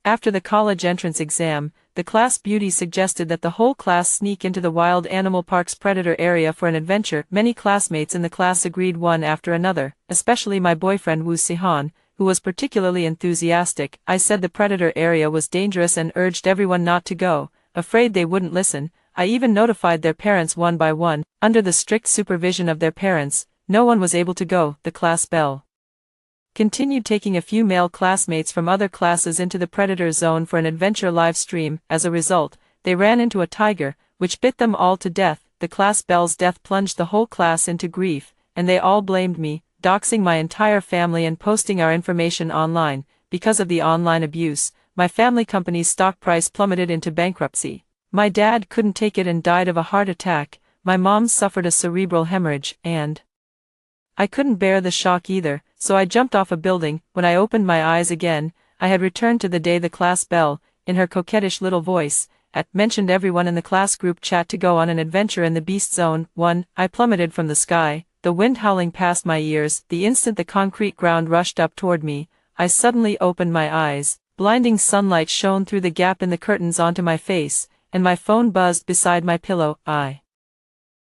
After the college entrance exam, the class beauty suggested that the whole class sneak into the Wild Animal Park's predator area for an adventure. Many classmates in the class agreed one after another, especially my boyfriend Woo Si-han, who was particularly enthusiastic. I said the predator area was dangerous and urged everyone not to go, afraid they wouldn't listen. I even notified their parents one by one. Under the strict supervision of their parents, no one was able to go. The class bell continued, taking a few male classmates from other classes into the predator zone for an adventure live stream. As a result, they ran into a tiger, which bit them all to death. The class bell's death plunged the whole class into grief, and they all blamed me, doxing my entire family and posting our information online. Because of the online abuse, my family company's stock price plummeted into bankruptcy. My dad couldn't take it and died of a heart attack. My mom suffered a cerebral hemorrhage, and I couldn't bear the shock either, so I jumped off a building. When I opened my eyes again, I had returned to the day the class belle, in her coquettish little voice, mentioned everyone in the class group chat to go on an adventure in the Beast Zone. 1. I plummeted from the sky, the wind howling past my ears. The instant the concrete ground rushed up toward me, I suddenly opened my eyes. Blinding sunlight shone through the gap in the curtains onto my face, and my phone buzzed beside my pillow. I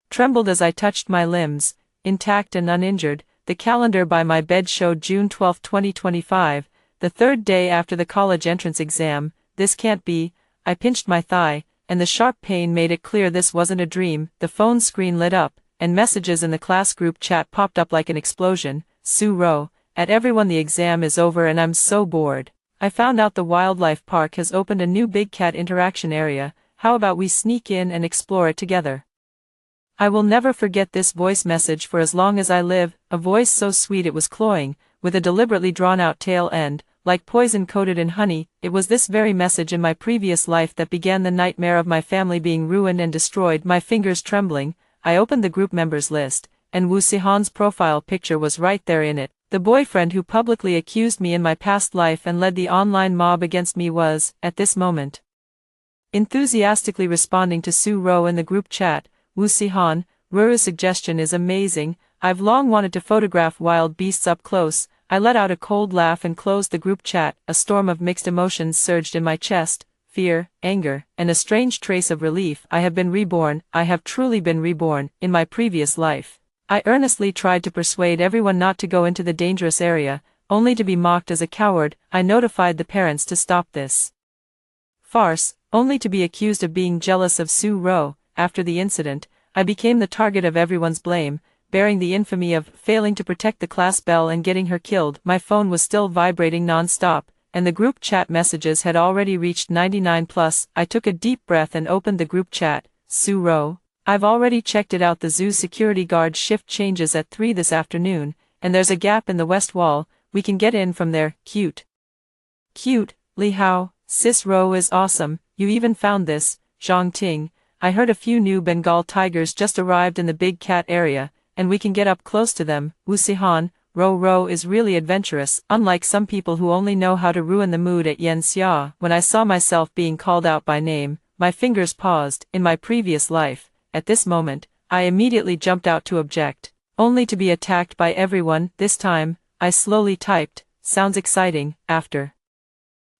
trembled as I touched my limbs, intact and uninjured. The calendar by my bed showed June 12, 2025, the third day after the college entrance exam. This can't be. I pinched my thigh, and the sharp pain made it clear this wasn't a dream. The phone screen lit up, and messages in the class group chat popped up like an explosion. Su-ro, at everyone, the exam is over and I'm so bored. I found out the wildlife park has opened a new big cat interaction area. How about we sneak in and explore it together? I will never forget this voice message for as long as I live, a voice so sweet it was cloying, with a deliberately drawn-out tail end, like poison coated in honey. It was this very message in my previous life that began the nightmare of my family being ruined and destroyed. My fingers trembling, I opened the group members list, and Woo Si-han's profile picture was right there in it. The boyfriend who publicly accused me in my past life and led the online mob against me was, at this moment, enthusiastically responding to Su-ro in the group chat. Woo Si-han, Ruru's suggestion is amazing. I've long wanted to photograph wild beasts up close. I let out a cold laugh and closed the group chat. A storm of mixed emotions surged in my chest, fear, anger, and a strange trace of relief. I have been reborn. I have truly been reborn. In my previous life, I earnestly tried to persuade everyone not to go into the dangerous area, only to be mocked as a coward. I notified the parents to stop this farce, only to be accused of being jealous of Su-ro. After the incident, I became the target of everyone's blame, bearing the infamy of failing to protect the class belle and getting her killed. My phone was still vibrating non-stop, and the group chat messages had already reached 99 plus. I took a deep breath and opened the group chat. Su-ro, I've already checked it out. The zoo security guard shift changes at 3 this afternoon, and there's a gap in the west wall. We can get in from there. Cute. Li Hao, sis-ro is awesome. You even found this. Zhang Ting, I heard a few new Bengal tigers just arrived in the big cat area, and we can get up close to them. Woo Si-han, Ro is really adventurous, unlike some people who only know how to ruin the mood at Yen Xia. When I saw myself being called out by name, my fingers paused. In my previous life, at this moment, I immediately jumped out to object, only to be attacked by everyone. This time, I slowly typed, sounds exciting. After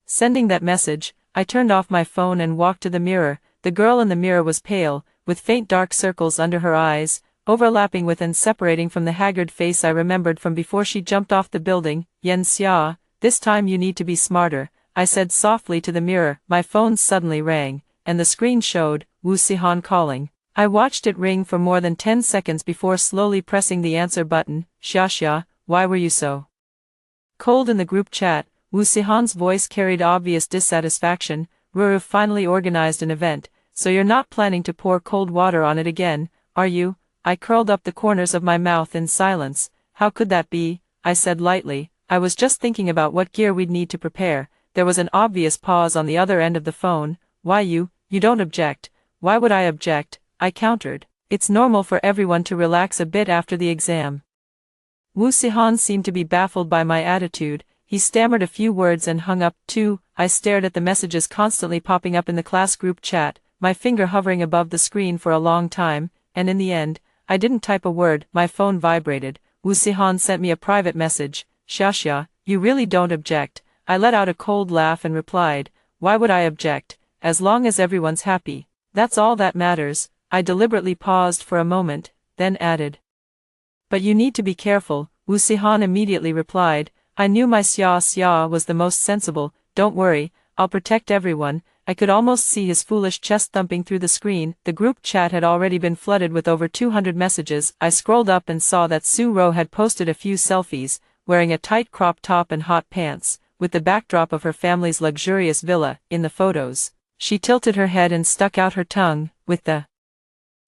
sending that message, I turned off my phone and walked to the mirror. The girl in the mirror was pale, with faint dark circles under her eyes, overlapping with and separating from the haggard face I remembered from before she jumped off the building. Yen Xia, this time you need to be smarter, I said softly to the mirror. My phone suddenly rang, and the screen showed Woo Si-han calling. I watched it ring for more than 10 seconds before slowly pressing the answer button. Xia, why were you so cold? In the group chat, Woo Si-han's voice carried obvious dissatisfaction. Ruru finally organized an event, so you're not planning to pour cold water on it again, are you? I curled up the corners of my mouth in silence. How could that be? I said lightly. I was just thinking about what gear we'd need to prepare. There was an obvious pause on the other end of the phone. Why you don't object? Why would I object? I countered. It's normal for everyone to relax a bit after the exam. Woo Si-han seemed to be baffled by my attitude. He stammered a few words and hung up. 2. I stared at the messages constantly popping up in the class group chat, my finger hovering above the screen for a long time, and in the end, I didn't type a word. My phone vibrated. Woo Si-han sent me a private message. Xia, you really don't object? I let out a cold laugh and replied, why would I object, as long as everyone's happy? That's all that matters. I deliberately paused for a moment, then added. But you need to be careful. Wu Sihan immediately replied, I knew my Xia was the most sensible, don't worry, I'll protect everyone. I could almost see his foolish chest thumping through the screen. The group chat had already been flooded with over 200 messages. I scrolled up and saw that Su Ro had posted a few selfies, wearing a tight crop top and hot pants, with the backdrop of her family's luxurious villa. In the photos, she tilted her head and stuck out her tongue, with the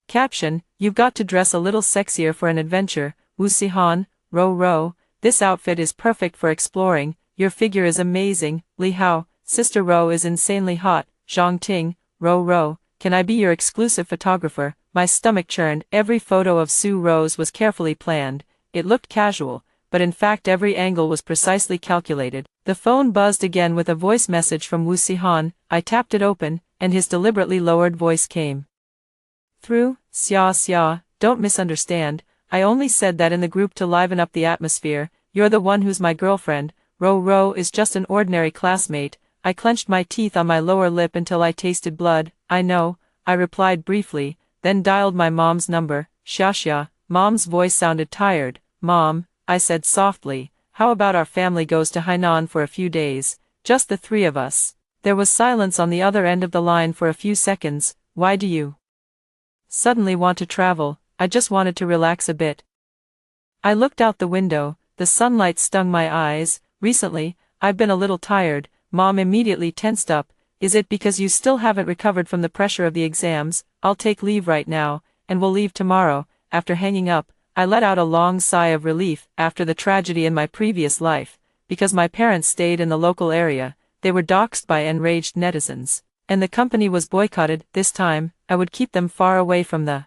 caption, you've got to dress a little sexier for an adventure. Wu Sihan, Ro, this outfit is perfect for exploring, your figure is amazing. Li Hao, Sister Ro is insanely hot. Zhang Ting, Ro, can I be your exclusive photographer? My stomach churned. Every photo of Su Ro's was carefully planned. It looked casual, but in fact every angle was precisely calculated. The phone buzzed again with a voice message from Wu Sihan. I tapped it open, and his deliberately lowered voice came through. Xia, don't misunderstand. I only said that in the group to liven up the atmosphere. You're the one who's my girlfriend. Ro is just an ordinary classmate. I clenched my teeth on my lower lip until I tasted blood. I know, I replied briefly, then dialed my mom's number. Xia. Mom's voice sounded tired. Mom, I said softly, how about our family goes to Hainan for a few days? Just the three of us. There was silence on the other end of the line for a few seconds. Why do you suddenly want to travel? I just wanted to relax a bit. I looked out the window. The sunlight stung my eyes. Recently, I've been a little tired. Mom immediately tensed up. Is it because you still haven't recovered from the pressure of the exams? I'll take leave right now, and we'll leave tomorrow. After hanging up, I let out a long sigh of relief. After the tragedy in my previous life, because my parents stayed in the local area, they were doxxed by enraged netizens, and the company was boycotted. This time, I would keep them far away from the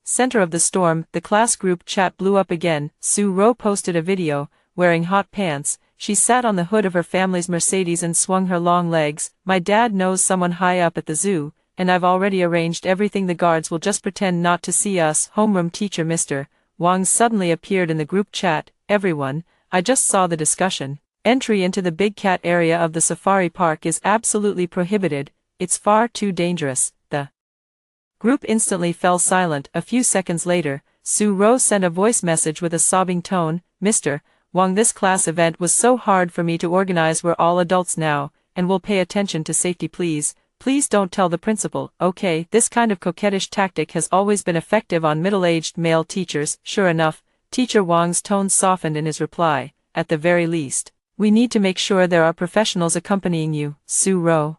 center of the storm. The class group chat blew up again. Su Ro posted a video, wearing hot pants. She sat on the hood of her family's Mercedes and swung her long legs. My dad knows someone high up at the zoo, and I've already arranged everything. The guards will just pretend not to see us. Homeroom teacher Mr. Wang suddenly appeared in the group chat. Everyone, I just saw the discussion. Entry into the big cat area of the safari park is absolutely prohibited. It's far too dangerous. The group instantly fell silent. A few seconds later, Su Ro sent a voice message with a sobbing tone. Mr. Wang, this class event was so hard for me to organize. We're all adults now, and we'll pay attention to safety, please. Please don't tell the principal. Okay, this kind of coquettish tactic has always been effective on middle-aged male teachers. Sure enough, Teacher Wang's tone softened in his reply. At the very least, we need to make sure there are professionals accompanying you, Su Ro.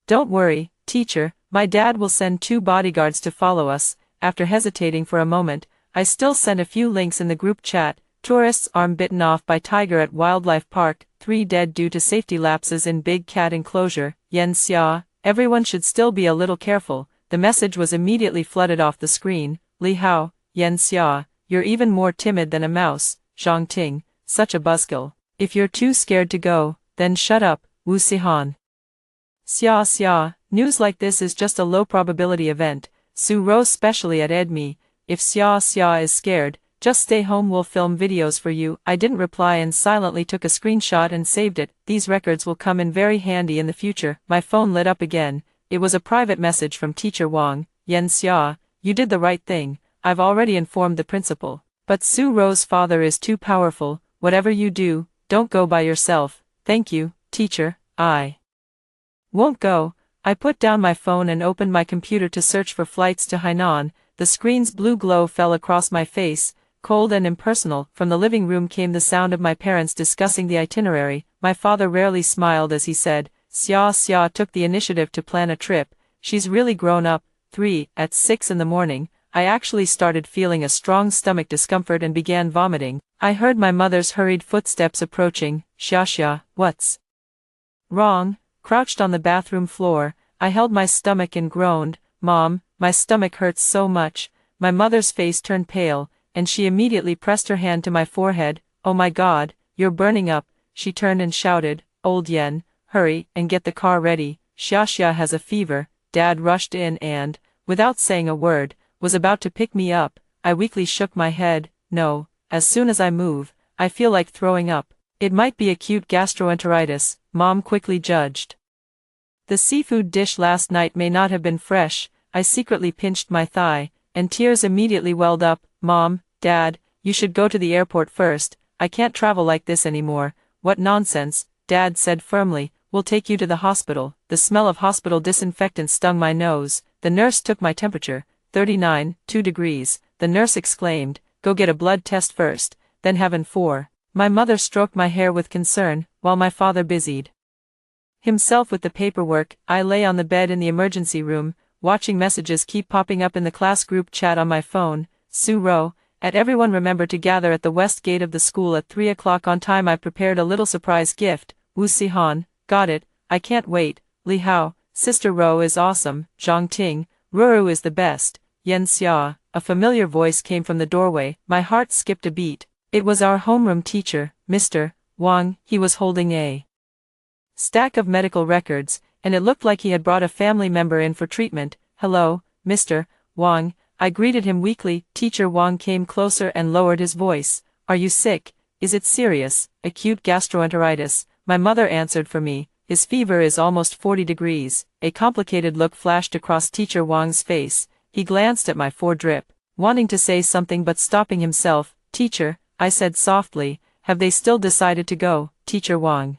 Don't worry, teacher, my dad will send 2 bodyguards to follow us. After hesitating for a moment, I still sent a few links in the group chat. Tourists' arm bitten off by tiger at wildlife park, 3 dead due to safety lapses in big cat enclosure. Yan Xia, everyone should still be a little careful. The message was immediately flooded off the screen. Li Hao, Yan Xia, you're even more timid than a mouse. Zhang Ting, such a buzzkill. If you're too scared to go, then shut up. Wu Sihan. Xia, news like this is just a low probability event. Su Ro specially at Edmi. If Xia is scared, just stay home, we'll film videos for you. I didn't reply and silently took a screenshot and saved it. These records will come in very handy in the future. My phone lit up again. It was a private message from Teacher Wang. Yan Xia, you did the right thing. I've already informed the principal. But Su Ro's father is too powerful. Whatever you do, don't go by yourself. Thank you, teacher. I won't go. I put down my phone and opened my computer to search for flights to Hainan. The screen's blue glow fell across my face. Cold and impersonal. From the living room came the sound of my parents discussing the itinerary. My father rarely smiled as he said, Xia took the initiative to plan a trip. She's really grown up. 3. At 6 in the morning, I actually started feeling a strong stomach discomfort and began vomiting. I heard my mother's hurried footsteps approaching. Xia, what's wrong? Crouched on the bathroom floor, I held my stomach and groaned. Mom, my stomach hurts so much. My mother's face turned pale, and she immediately pressed her hand to my forehead. Oh my God, you're burning up. She turned and shouted, Old Yen, hurry and get the car ready. Xia has a fever. Dad rushed in and, without saying a word, was about to pick me up. I weakly shook my head. No, as soon as I move, I feel like throwing up. It might be acute gastroenteritis, Mom quickly judged. The seafood dish last night may not have been fresh. I secretly pinched my thigh, and tears immediately welled up. Mom, Dad, you should go to the airport first. I can't travel like this anymore. What nonsense, Dad said firmly. We'll take you to the hospital. The smell of hospital disinfectant stung my nose. The nurse took my temperature, 39.2 degrees. The nurse exclaimed, go get a blood test first, then have an 4. My mother stroked my hair with concern, while my father busied himself with the paperwork. I lay on the bed in the emergency room, watching messages keep popping up in the class group chat on my phone. Sue Rowe, at everyone remember to gather at the west gate of the school at 3 o'clock on time. I prepared a little surprise gift. Wu Si-han, got it, I can't wait. Li Hao, Sister Rowe is awesome. Zhang Ting, Ruru is the best. Yen Xia, a familiar voice came from the doorway. My heart skipped a beat. It was our homeroom teacher, Mr. Wang. He was holding a stack of medical records, and it looked like he had brought a family member in for treatment. Hello, Mr. Wang, I greeted him weakly. Teacher Wang came closer and lowered his voice. Are you sick? Is it serious? Acute gastroenteritis, my mother answered for me. His fever is almost 40 degrees. A complicated look flashed across Teacher Wang's face. He glanced at my foredrip, wanting to say something but stopping himself. Teacher, I said softly, have they still decided to go? Teacher Wang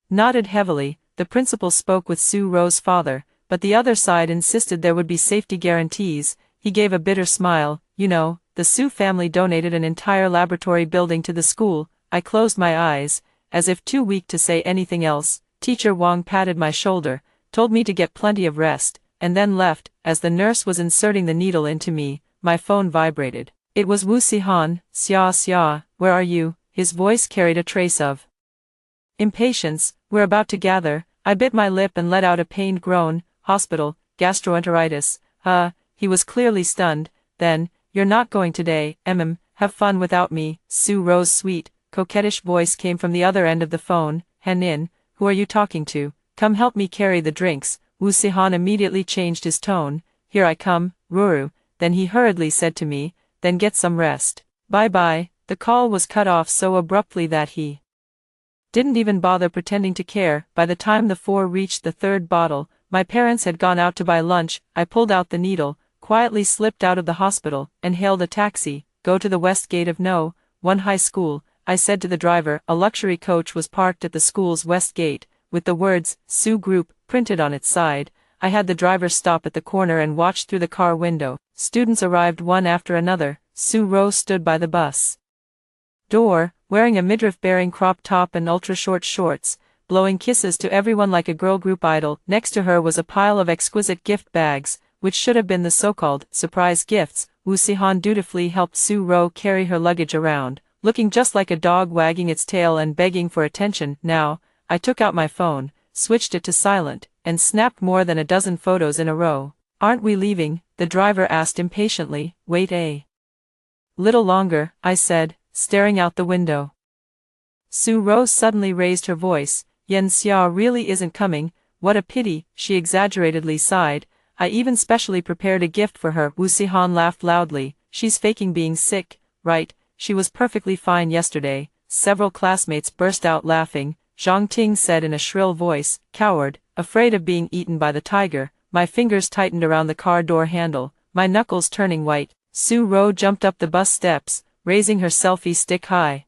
nodded heavily. The principal spoke with Sue Rowe's father, but the other side insisted there would be safety guarantees. He gave a bitter smile. You know, the Sue family donated an entire laboratory building to the school. I closed my eyes, as if too weak to say anything else. Teacher Wang patted my shoulder, told me to get plenty of rest, and then left. As the nurse was inserting the needle into me, my phone vibrated. It was Wu Si-han. Xia, where are you? His voice carried a trace of impatience. We're about to gather. I bit my lip and let out a pained groan. Hospital, gastroenteritis. He was clearly stunned. Then, you're not going today, have fun without me. Sue Rowe's sweet, coquettish voice came from the other end of the phone. Hanin, who are you talking to? Come help me carry the drinks. Wu Si-han immediately changed his tone. Here I come, Ruru. Then he hurriedly said to me, then get some rest. Bye-bye. The call was cut off so abruptly that he didn't even bother pretending to care. By the time the 4 reached the 3rd bottle, my parents had gone out to buy lunch. I pulled out the needle, quietly slipped out of the hospital, and hailed a taxi. Go to the west gate of No. 1 high school, I said to the driver. A luxury coach was parked at the school's west gate, with the words, Sue Group, printed on its side. I had the driver stop at the corner and watched through the car window. Students arrived one after another. Sue Rowe stood by the bus door, wearing a midriff-bearing crop top and ultra-short shorts, blowing kisses to everyone like a girl group idol. Next to her was a pile of exquisite gift bags, which should have been the so-called surprise gifts. Wu Si-han dutifully helped Sue Rowe carry her luggage around, looking just like a dog wagging its tail and begging for attention. Now, I took out my phone, switched it to silent, and snapped more than a dozen photos in a row. Aren't we leaving? The driver asked impatiently. Wait a little longer, I said, staring out the window. Sue Rowe suddenly raised her voice. Yen Xia really isn't coming. What a pity, she exaggeratedly sighed. I even specially prepared a gift for her. Wu Si-han laughed loudly. She's faking being sick, right? She was perfectly fine yesterday. Several classmates burst out laughing. Zhang Ting said in a shrill voice, coward, afraid of being eaten by the tiger. My fingers tightened around the car door handle, my knuckles turning white. Sue Rowe jumped up the bus steps, raising her selfie stick high.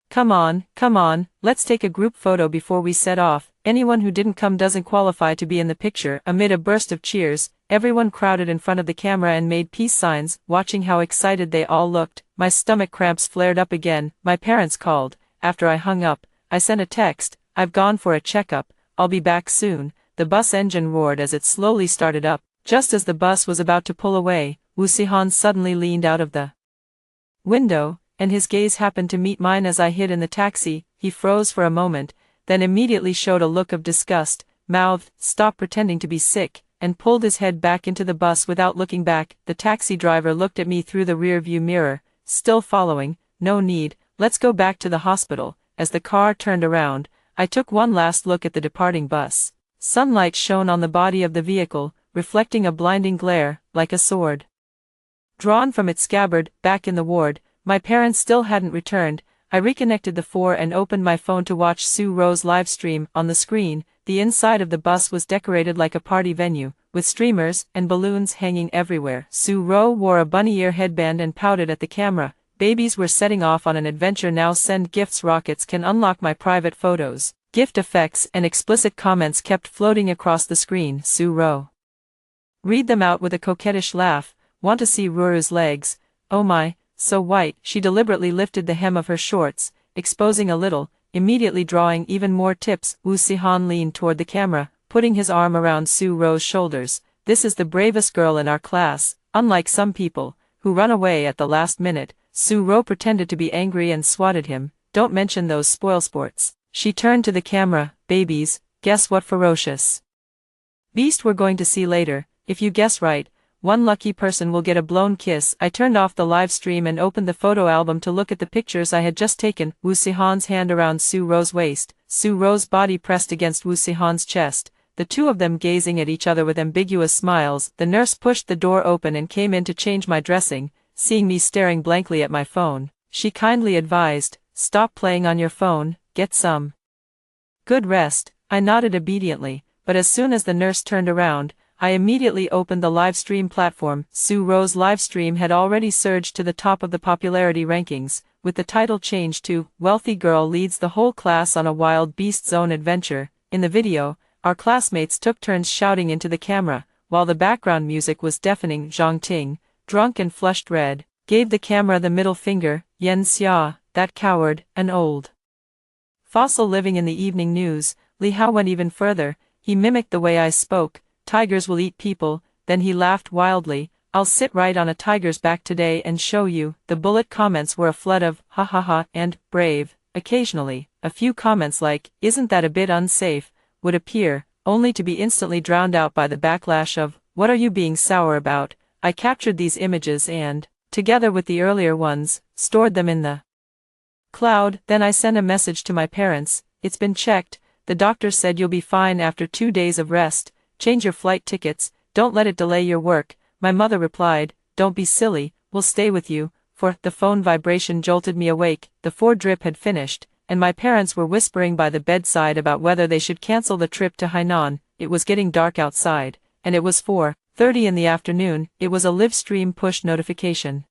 Come on, let's take a group photo before we set off. Anyone who didn't come doesn't qualify to be in the picture. Amid a burst of cheers, everyone crowded in front of the camera and made peace signs. Watching how excited they all looked, my stomach cramps flared up again. My parents called. After I hung up, I sent a text. I've gone for a checkup. I'll be back soon. The bus engine roared as it slowly started up. Just as the bus was about to pull away, Wu Si-han suddenly leaned out of the window, and his gaze happened to meet mine as I hid in the taxi. He froze for a moment, then immediately showed a look of disgust, mouthed, "Stop pretending to be sick," and pulled his head back into the bus without looking back. The taxi driver looked at me through the rear-view mirror, still following. No need, let's go back to the hospital. As the car turned around, I took one last look at the departing bus. Sunlight shone on the body of the vehicle, reflecting a blinding glare, like a sword drawn from its scabbard. Back in the ward, my parents still hadn't returned. I reconnected the 4 and opened my phone to watch Sue Ro's live stream. On the screen, the inside of the bus was decorated like a party venue, with streamers and balloons hanging everywhere. Sue Ro wore a bunny ear headband and pouted at the camera. Babies were setting off on an adventure now. Send gifts. Rockets can unlock my private photos. Gift effects and explicit comments kept floating across the screen. Sue Ro. Read them out with a coquettish laugh. Want to see Ruru's legs? Oh my, so white. She deliberately lifted the hem of her shorts, exposing a little, immediately drawing even more tips. Wu Sihan leaned toward the camera, putting his arm around Sue Ro's shoulders. This is the bravest girl in our class, unlike some people, who run away at the last minute. Sue Ro pretended to be angry and swatted him. Don't mention those spoilsports. She turned to the camera. Babies, guess what ferocious beast we're going to see later. If you guess right, one lucky person will get a blown kiss. I turned off the live stream and opened the photo album to look at the pictures I had just taken. Wu Sihan's hand around Sue Ro's waist, Sue Ro's body pressed against Wu Sihan's chest, the two of them gazing at each other with ambiguous smiles. The nurse pushed the door open and came in to change my dressing. Seeing me staring blankly at my phone, she kindly advised, "Stop playing on your phone, get some good rest." I nodded obediently, but as soon as the nurse turned around, I immediately opened the live stream platform. Sue Ro's live stream had already surged to the top of the popularity rankings, with the title changed to "Wealthy Girl Leads the Whole Class on a Wild Beast Zone Adventure." In the video, our classmates took turns shouting into the camera, while the background music was deafening. Zhang Ting, drunk and flushed red, gave the camera the middle finger. Yen Xia, that coward, an old fossil living in the evening news. Li Hao went even further. He mimicked the way I spoke. Tigers will eat people. Then he laughed wildly. I'll sit right on a tiger's back today and show you. The bullet comments were a flood of ha ha ha and brave. Occasionally, a few comments like, isn't that a bit unsafe, would appear, only to be instantly drowned out by the backlash of, what are you being sour about? I captured these images and, together with the earlier ones, stored them in the cloud. Then I sent a message to my parents. It's been checked. The doctor said you'll be fine after 2 days of rest. Change your flight tickets, don't let it delay your work. My mother replied, don't be silly, we'll stay with you. For the phone vibration jolted me awake. The 4 drip had finished, and my parents were whispering by the bedside about whether they should cancel the trip to Hainan. It was getting dark outside, and it was 4:30 in the afternoon. It was a live stream push notification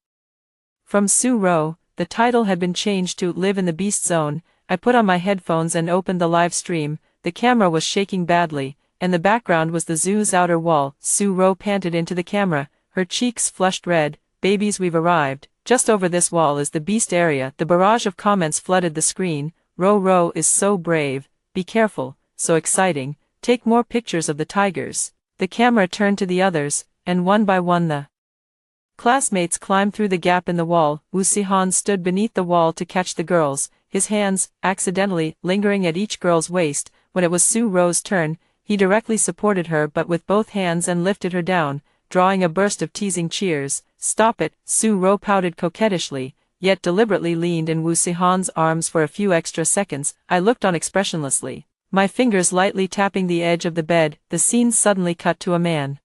from Sue Ro. The title had been changed to Live in the Beast Zone. I put on my headphones and opened the live stream. The camera was shaking badly, and the background was the zoo's outer wall. Sue Ro panted into the camera, her cheeks flushed red. Babies, we've arrived. Just over this wall is the beast area. The barrage of comments flooded the screen. Ro is so brave. Be careful. So exciting. Take more pictures of the tigers. The camera turned to the others, and one by one the classmates climbed through the gap in the wall. Wu Sihan stood beneath the wall to catch the girls, his hands, accidentally, lingering at each girl's waist. When it was Sue Ro's turn, he directly supported her but with both hands and lifted her down, drawing a burst of teasing cheers. Stop it. Sue Ro pouted coquettishly, yet deliberately leaned in Wu Sihan's arms for a few extra seconds. I looked on expressionlessly, my fingers lightly tapping the edge of the bed. The scene suddenly cut to a man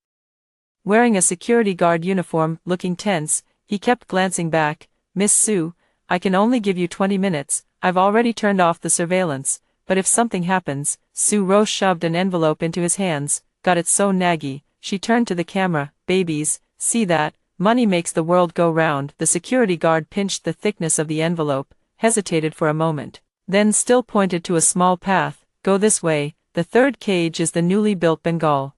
wearing a security guard uniform, looking tense. He kept glancing back. Miss Sue, I can only give you 20 minutes. I've already turned off the surveillance, but if something happens. Sue Ro shoved an envelope into his hands. Got it so naggy. She turned to the camera. Babies, see that? Money makes the world go round. The security guard pinched the thickness of the envelope, hesitated for a moment, then still pointed to a small path. Go this way. The 3rd cage is the newly built Bengal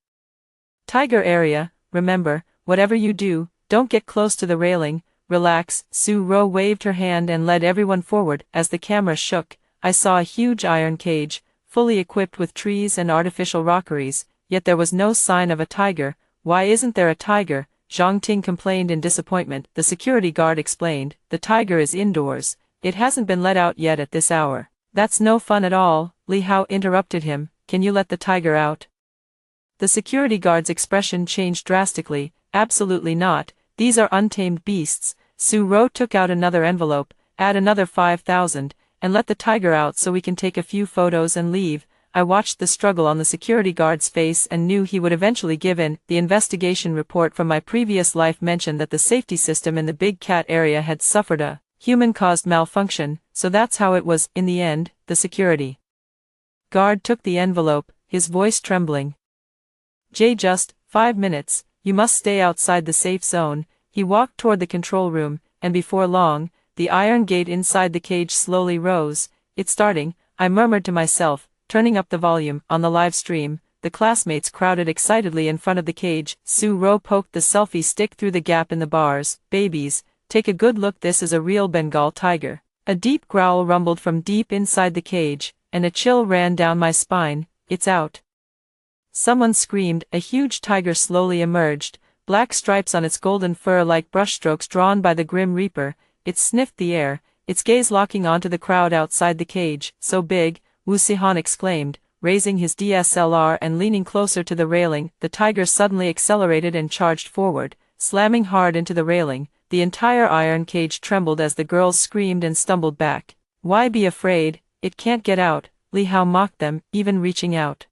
tiger area. Remember, whatever you do, don't get close to the railing. Relax. Sue Ro waved her hand and led everyone forward. As the camera shook, I saw a huge iron cage, fully equipped with trees and artificial rockeries, yet there was no sign of a tiger. Why isn't there a tiger? Zhang Ting complained in disappointment. The security guard explained, the tiger is indoors. It hasn't been let out yet at this hour. That's no fun at all. Li Hao interrupted him. Can you let the tiger out? The security guard's expression changed drastically. Absolutely not. These are untamed beasts. Sue Ro took out another envelope. Add another 5,000, and let the tiger out so we can take a few photos and leave. I watched the struggle on the security guard's face and knew he would eventually give in. The investigation report from my previous life mentioned that the safety system in the Big Cat area had suffered a Human-caused malfunction, so that's how it was, in the end, the security guard took the envelope, his voice trembling. Just 5 minutes, you must stay outside the safe zone." He walked toward the control room, and before long, the iron gate inside the cage slowly rose. "It's starting," I murmured to myself, turning up the volume. On the live stream, the classmates crowded excitedly in front of the cage. Su-ro poked the selfie stick through the gap in the bars. "Babies, take a good look, this is a real Bengal tiger." A deep growl rumbled from deep inside the cage, and a chill ran down my spine. "It's out." Someone screamed. A huge tiger slowly emerged, black stripes on its golden fur like brushstrokes drawn by the Grim Reaper. It sniffed the air, its gaze locking onto the crowd outside the cage. "So big," Wu Sihan exclaimed, raising his DSLR and leaning closer to the railing. The tiger suddenly accelerated and charged forward, slamming hard into the railing. The entire iron cage trembled as the girls screamed and stumbled back. "Why be afraid? It can't get out," Li Hao mocked them, even reaching out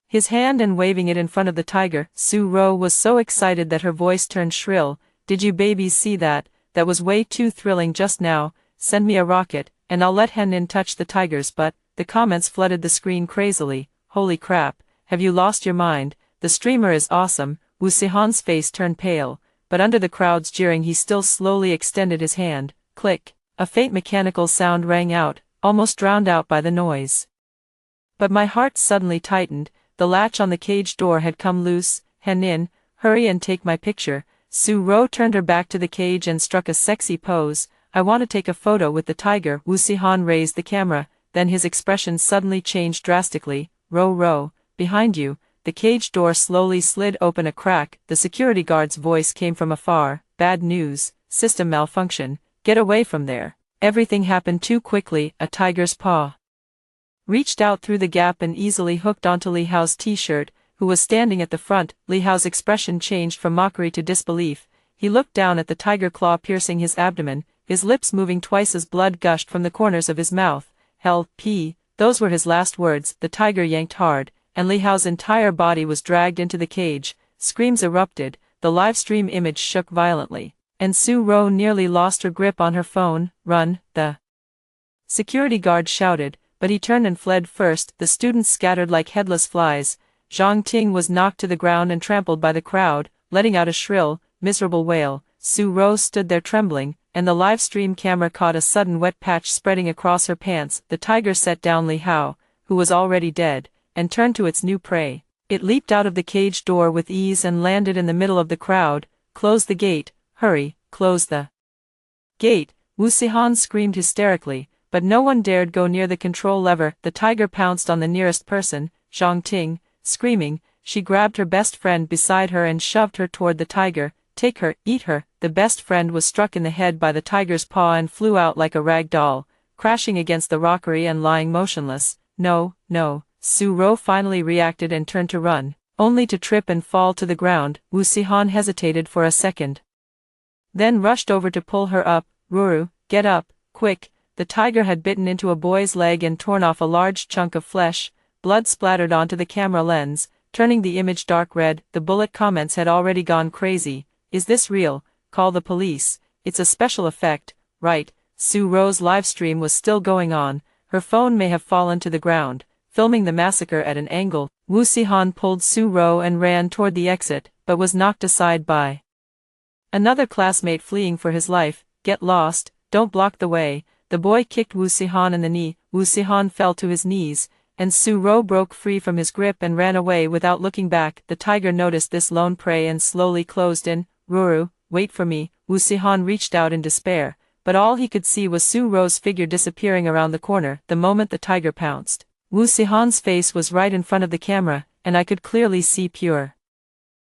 his hand and waving it in front of the tiger. Su-ro was so excited that her voice turned shrill. "Did you babies see that? That was way too thrilling just now. Send me a rocket, and I'll let Henin touch the tigers." But the comments flooded the screen crazily. "Holy crap, have you lost your mind? The streamer is awesome." Wu Sihan's face turned pale, but under the crowd's jeering he still slowly extended his hand. Click. A faint mechanical sound rang out, almost drowned out by the noise. But my heart suddenly tightened. The latch on the cage door had come loose. "Henin, hurry and take my picture." Su-ro turned her back to the cage and struck a sexy pose. "I want to take a photo with the tiger." Wu Sihan raised the camera, then his expression suddenly changed drastically. Ro, behind you." The cage door slowly slid open a crack. The security guard's voice came from afar. "Bad news, system malfunction. Get away from there." Everything happened too quickly. A tiger's paw reached out through the gap and easily hooked onto Li Hao's t-shirt, who was standing at the front. Li Hao's expression changed from mockery to disbelief. He looked down at the tiger claw piercing his abdomen, his lips moving twice as blood gushed from the corners of his mouth. "Hell, those were his last words." The tiger yanked hard, and Li Hao's entire body was dragged into the cage. Screams erupted, the live stream image shook violently, and Su-ro nearly lost her grip on her phone. "Run!" the security guard shouted, but he turned and fled first. The students scattered like headless flies. Zhang Ting was knocked to the ground and trampled by the crowd, letting out a shrill, miserable wail. Su-ro stood there trembling, and the live stream camera caught a sudden wet patch spreading across her pants. The tiger set down Li Hao, who was already dead, and turned to its new prey. It leaped out of the cage door with ease and landed in the middle of the crowd. "Close the gate, hurry, close the gate." Wu Sihan screamed hysterically, but no one dared go near the control lever. The tiger pounced on the nearest person. Zhang Ting, screaming, she grabbed her best friend beside her and shoved her toward the tiger. "Take her, eat her." The best friend was struck in the head by the tiger's paw and flew out like a rag doll, crashing against the rockery and lying motionless. No. Su-ro finally reacted and turned to run, only to trip and fall to the ground. Wu Sihan hesitated for a second, then rushed over to pull her up. "Ruru, get up, quick." The tiger had bitten into a boy's leg and torn off a large chunk of flesh. Blood splattered onto the camera lens, turning the image dark red. The bullet comments had already gone crazy. "Is this real? Call the police. It's a special effect, right?" Su-ro's livestream was still going on. Her phone may have fallen to the ground, filming the massacre at an angle. Wu Sihan pulled Su-ro and ran toward the exit, but was knocked aside by another classmate fleeing for his life. "Get lost, don't block the way." The boy kicked Wu Sihan in the knee. Wu Sihan fell to his knees, and Su-ro broke free from his grip and ran away without looking back. The tiger noticed this lone prey and slowly closed in. "Ruru, wait for me." Wu Sihan reached out in despair, but all he could see was Su-ro's figure disappearing around the corner the moment the tiger pounced. Wu Sihan's face was right in front of the camera, and I could clearly see pure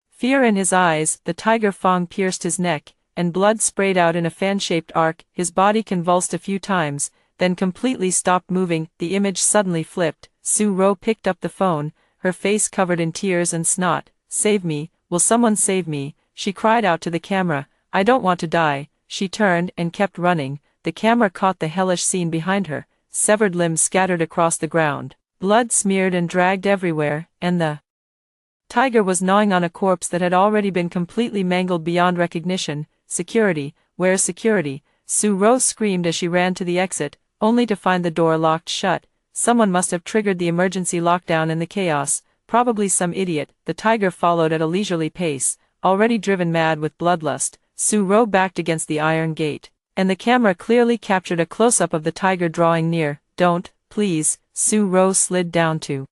fear in his eyes. The tiger fang pierced his neck, and blood sprayed out in a fan-shaped arc. His body convulsed a few times, then completely stopped moving. The image suddenly flipped. Su-ro picked up the phone, her face covered in tears and snot. "Save me, will someone save me?" she cried out to the camera. "I don't want to die." She turned and kept running. The camera caught the hellish scene behind her. Severed limbs scattered across the ground, blood smeared and dragged everywhere, and the tiger was gnawing on a corpse that had already been completely mangled beyond recognition. "Security, where's security?" Su Ro screamed as she ran to the exit, only to find the door locked shut. Someone must have triggered the emergency lockdown in the chaos, probably some idiot. The tiger followed at a leisurely pace, already driven mad with bloodlust. Su Ro backed against the iron gate, and the camera clearly captured a close-up of the tiger drawing near. Don't, please. Su Ro slid down to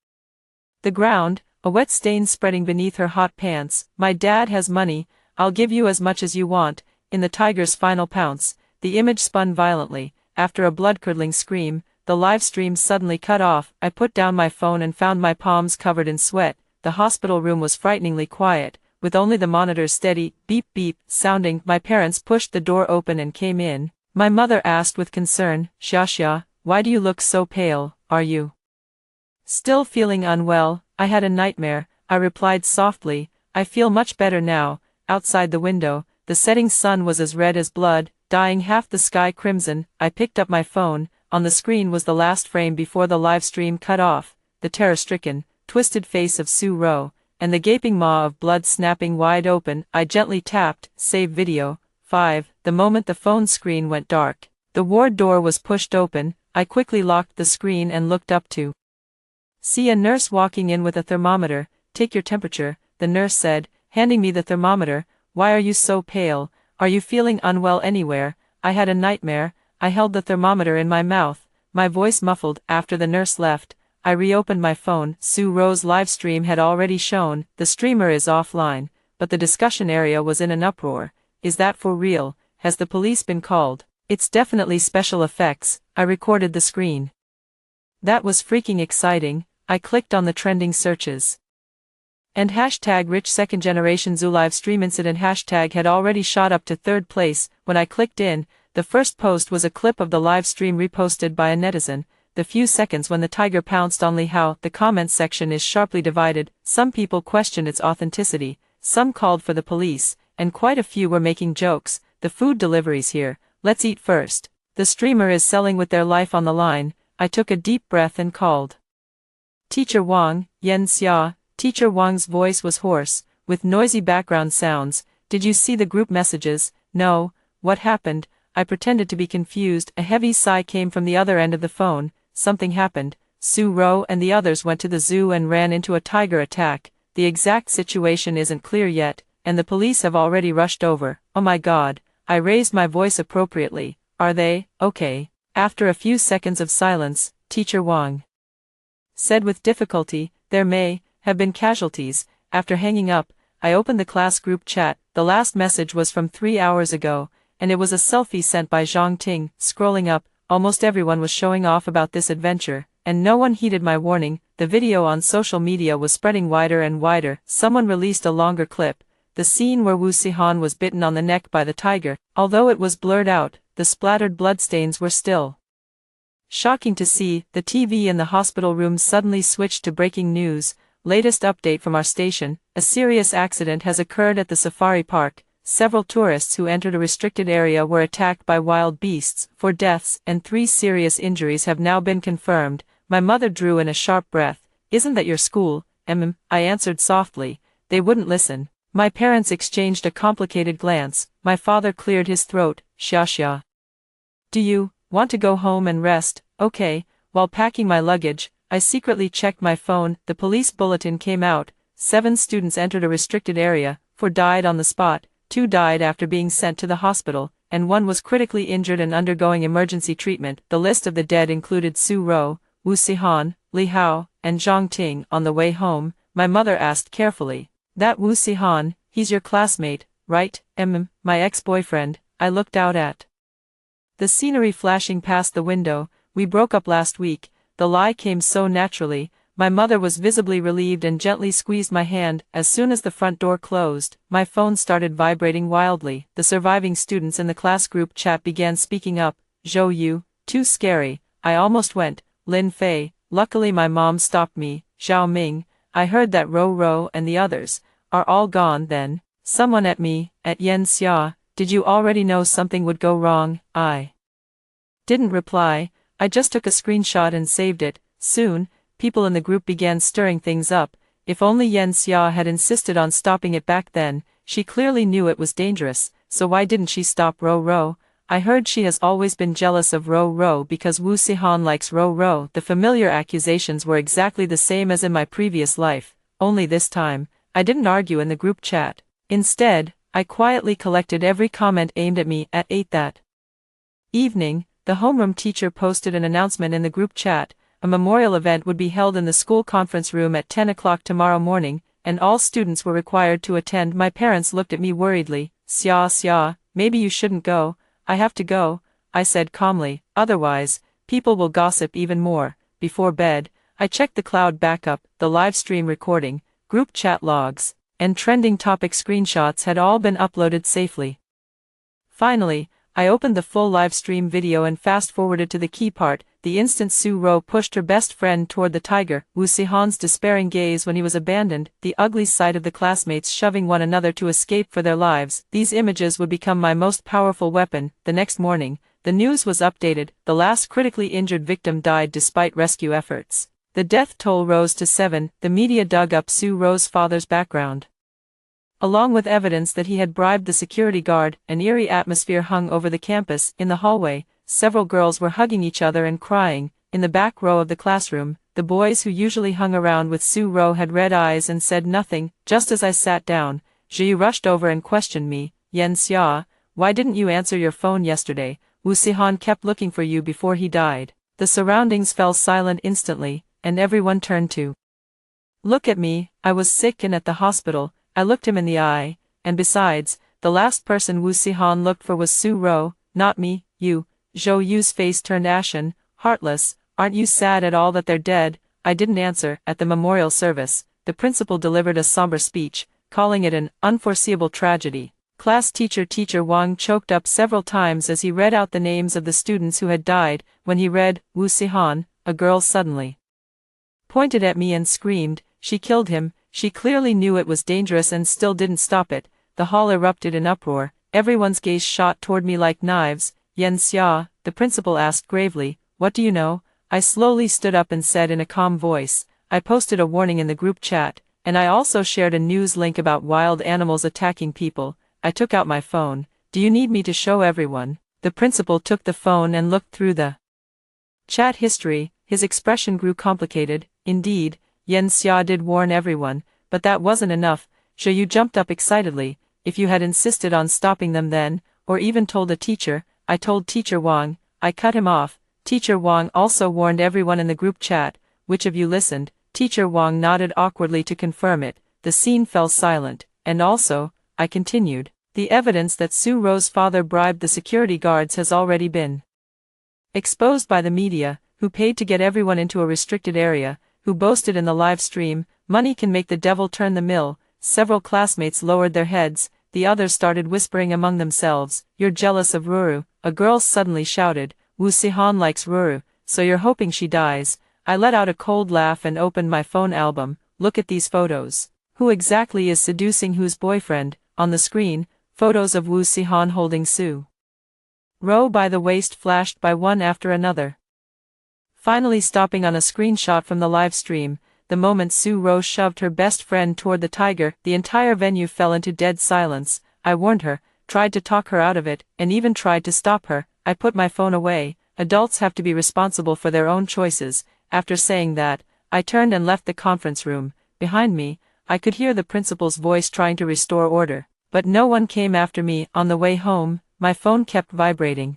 the ground, a wet stain spreading beneath her hot pants. My dad has money, I'll give you as much as you want. In the tiger's final pounce, the image spun violently. After a blood-curdling scream, the live stream suddenly cut off. I put down my phone and found my palms covered in sweat. The hospital room was frighteningly quiet, with only the monitor's steady beep-beep sounding. My parents pushed the door open and came in. My mother asked with concern, Xia, why do you look so pale? Are you still feeling unwell? I had a nightmare, I replied softly. I feel much better now. Outside the window, the setting sun was as red as blood, dyeing half the sky crimson. I picked up my phone. On the screen was the last frame before the live stream cut off, the terror-stricken, twisted face of Su Ro, and the gaping maw of blood snapping wide open. I gently tapped, Save Video. 5. The moment the phone screen went dark, the ward door was pushed open. I quickly locked the screen and looked up to see a nurse walking in with a thermometer. Take your temperature, the nurse said, handing me the thermometer. Why are you so pale? Are you feeling unwell anywhere? I had a nightmare. I held the thermometer in my mouth, my voice muffled. After the nurse left, I reopened my phone. Su Ro's live stream had already shown. The streamer is offline, but the discussion area was in an uproar. Is that for real? Has the police been called? It's definitely special effects. I recorded the screen. That was freaking exciting. I clicked on the trending searches. And hashtag rich second generation Zoo live stream incident hashtag had already shot up to 3rd place. When I clicked in, the first post was a clip of the live stream reposted by a netizen. The few seconds when the tiger pounced on Li Hao. The comments section is sharply divided. Some people questioned its authenticity, some called for the police, and quite a few were making jokes. The food delivery's here, let's eat first. The streamer is selling with their life on the line. I took a deep breath and called Teacher Wang. Yen Xia. Teacher Wang's voice was hoarse, with noisy background sounds. Did you see the group messages? No. What happened? I pretended to be confused. A heavy sigh came from the other end of the phone. Something happened. Su Ro and the others went to the zoo and ran into a tiger attack. The exact situation isn't clear yet, and the police have already rushed over. Oh my god. I raised my voice appropriately. Are they okay? After a few seconds of silence, Teacher Wang said with difficulty, there may have been casualties. After hanging up, I opened the class group chat. The last message was from 3 hours ago, and it was a selfie sent by Zhang Ting. Scrolling up, almost everyone was showing off about this adventure, and no one heeded my warning. The video on social media was spreading wider and wider. Someone released a longer clip, the scene where Wu Sihan was bitten on the neck by the tiger. Although it was blurred out, the splattered bloodstains were still shocking to see. The TV in the hospital room suddenly switched to breaking news. Latest update from our station, a serious accident has occurred at the safari park. Several tourists who entered a restricted area were attacked by wild beasts. 4 deaths and 3 serious injuries have now been confirmed. My mother drew in a sharp breath. Isn't that your school? I answered softly. They wouldn't listen. My parents exchanged a complicated glance. My father cleared his throat. Xia. Do you want to go home and rest? Okay. While packing my luggage, I secretly checked my phone. The police bulletin came out. 7 students entered a restricted area, 4 died on the spot, 2 died after being sent to the hospital, and 1 was critically injured and undergoing emergency treatment. The list of the dead included Su Ro, Wu Sihan, Li Hao, and Zhang Ting. On the way home, my mother asked carefully, that Wu Sihan, he's your classmate, right? My ex-boyfriend. I looked out at the scenery flashing past the window. We broke up last week. The lie came so naturally. My mother was visibly relieved and gently squeezed my hand. As soon as the front door closed, my phone started vibrating wildly. The surviving students in the class group chat began speaking up. Zhou Yu, too scary. I almost went. Lin Fei, luckily my mom stopped me. Zhao Ming, I heard that Ro Ro and the others are all gone then. Someone at me, at Yen Xia, did you already know something would go wrong? I didn't reply. I just took a screenshot and saved it. Soon, people in the group began stirring things up. If only Yen Xia had insisted on stopping it back then. She clearly knew it was dangerous, so why didn't she stop Ro Ro? I heard she has always been jealous of Ro Ro because Wu Sihan likes Ro Ro. The familiar accusations were exactly the same as in my previous life, only this time, I didn't argue in the group chat. Instead, I quietly collected every comment aimed at me. At 8 that evening, the homeroom teacher posted an announcement in the group chat. A memorial event would be held in the school conference room at 10 o'clock tomorrow morning, and all students were required to attend. My parents looked at me worriedly. Xia, maybe you shouldn't go. I have to go, I said calmly, otherwise, people will gossip even more. Before bed, I checked the cloud backup, the live stream recording, group chat logs, and trending topic screenshots had all been uploaded safely. Finally, I opened the full live stream video and fast-forwarded to the key part, the instant Su Ro pushed her best friend toward the tiger, Wu Sihan's despairing gaze when he was abandoned, the ugly sight of the classmates shoving one another to escape for their lives. These images would become my most powerful weapon. The next morning, the news was updated. The last critically injured victim died despite rescue efforts. The death toll rose to 7. The media dug up Su Ro's father's background, along with evidence that he had bribed the security guard. An eerie atmosphere hung over the campus. In the hallway, several girls were hugging each other and crying. In the back row of the classroom, the boys who usually hung around with Su Ro had red eyes and said nothing. Just as I sat down, Zhiyu rushed over and questioned me. Yan Xia, why didn't you answer your phone yesterday? Wu Sihan kept looking for you before he died. The surroundings fell silent instantly, and everyone turned to look at me. I was sick and at the hospital. I looked him in the eye, and besides, the last person Wu Sihan looked for was Su Ro, not me. You. Zhou Yu's face turned ashen. Heartless, aren't you sad at all that they're dead? I didn't answer. At the memorial service, the principal delivered a somber speech, calling it an unforeseeable tragedy. Class teacher Wang choked up several times as he read out the names of the students who had died. When he read, Wu Sihan, a girl suddenly pointed at me and screamed, she killed him. She clearly knew it was dangerous and still didn't stop it. The hall erupted in uproar. Everyone's gaze shot toward me like knives. Yan Xia, the principal asked gravely, what do you know? I slowly stood up and said in a calm voice, I posted a warning in the group chat, and I also shared a news link about wild animals attacking people. I took out my phone. Do you need me to show everyone? The principal took the phone and looked through the chat history. His expression grew complicated. Indeed, Yan Xia did warn everyone, but that wasn't enough. Zhiyu jumped up excitedly. If you had insisted on stopping them then, or even told a teacher, I told Teacher Wang. I cut him off. Teacher Wang also warned everyone in the group chat. Which of you listened? Teacher Wang nodded awkwardly to confirm it. The scene fell silent. And also, I continued, the evidence that Su Ro's father bribed the security guards has already been exposed by the media, who paid to get everyone into a restricted area, who boasted in the live stream, money can make the devil turn the mill. Several classmates lowered their heads, the others started whispering among themselves, you're jealous of Ruru. A girl suddenly shouted, Wu Sihan likes Ruru, so you're hoping she dies. I let out a cold laugh and opened my phone album. Look at these photos. Who exactly is seducing whose boyfriend? On the screen, photos of Wu Sihan holding Su Ro by the waist flashed by one after another, finally stopping on a screenshot from the live stream. The moment Su Ro shoved her best friend toward the tiger, the entire venue fell into dead silence. I warned her, tried to talk her out of it, and even tried to stop her. I put my phone away. Adults have to be responsible for their own choices. After saying that, I turned and left the conference room. Behind me, I could hear the principal's voice trying to restore order, but no one came after me. On the way home, my phone kept vibrating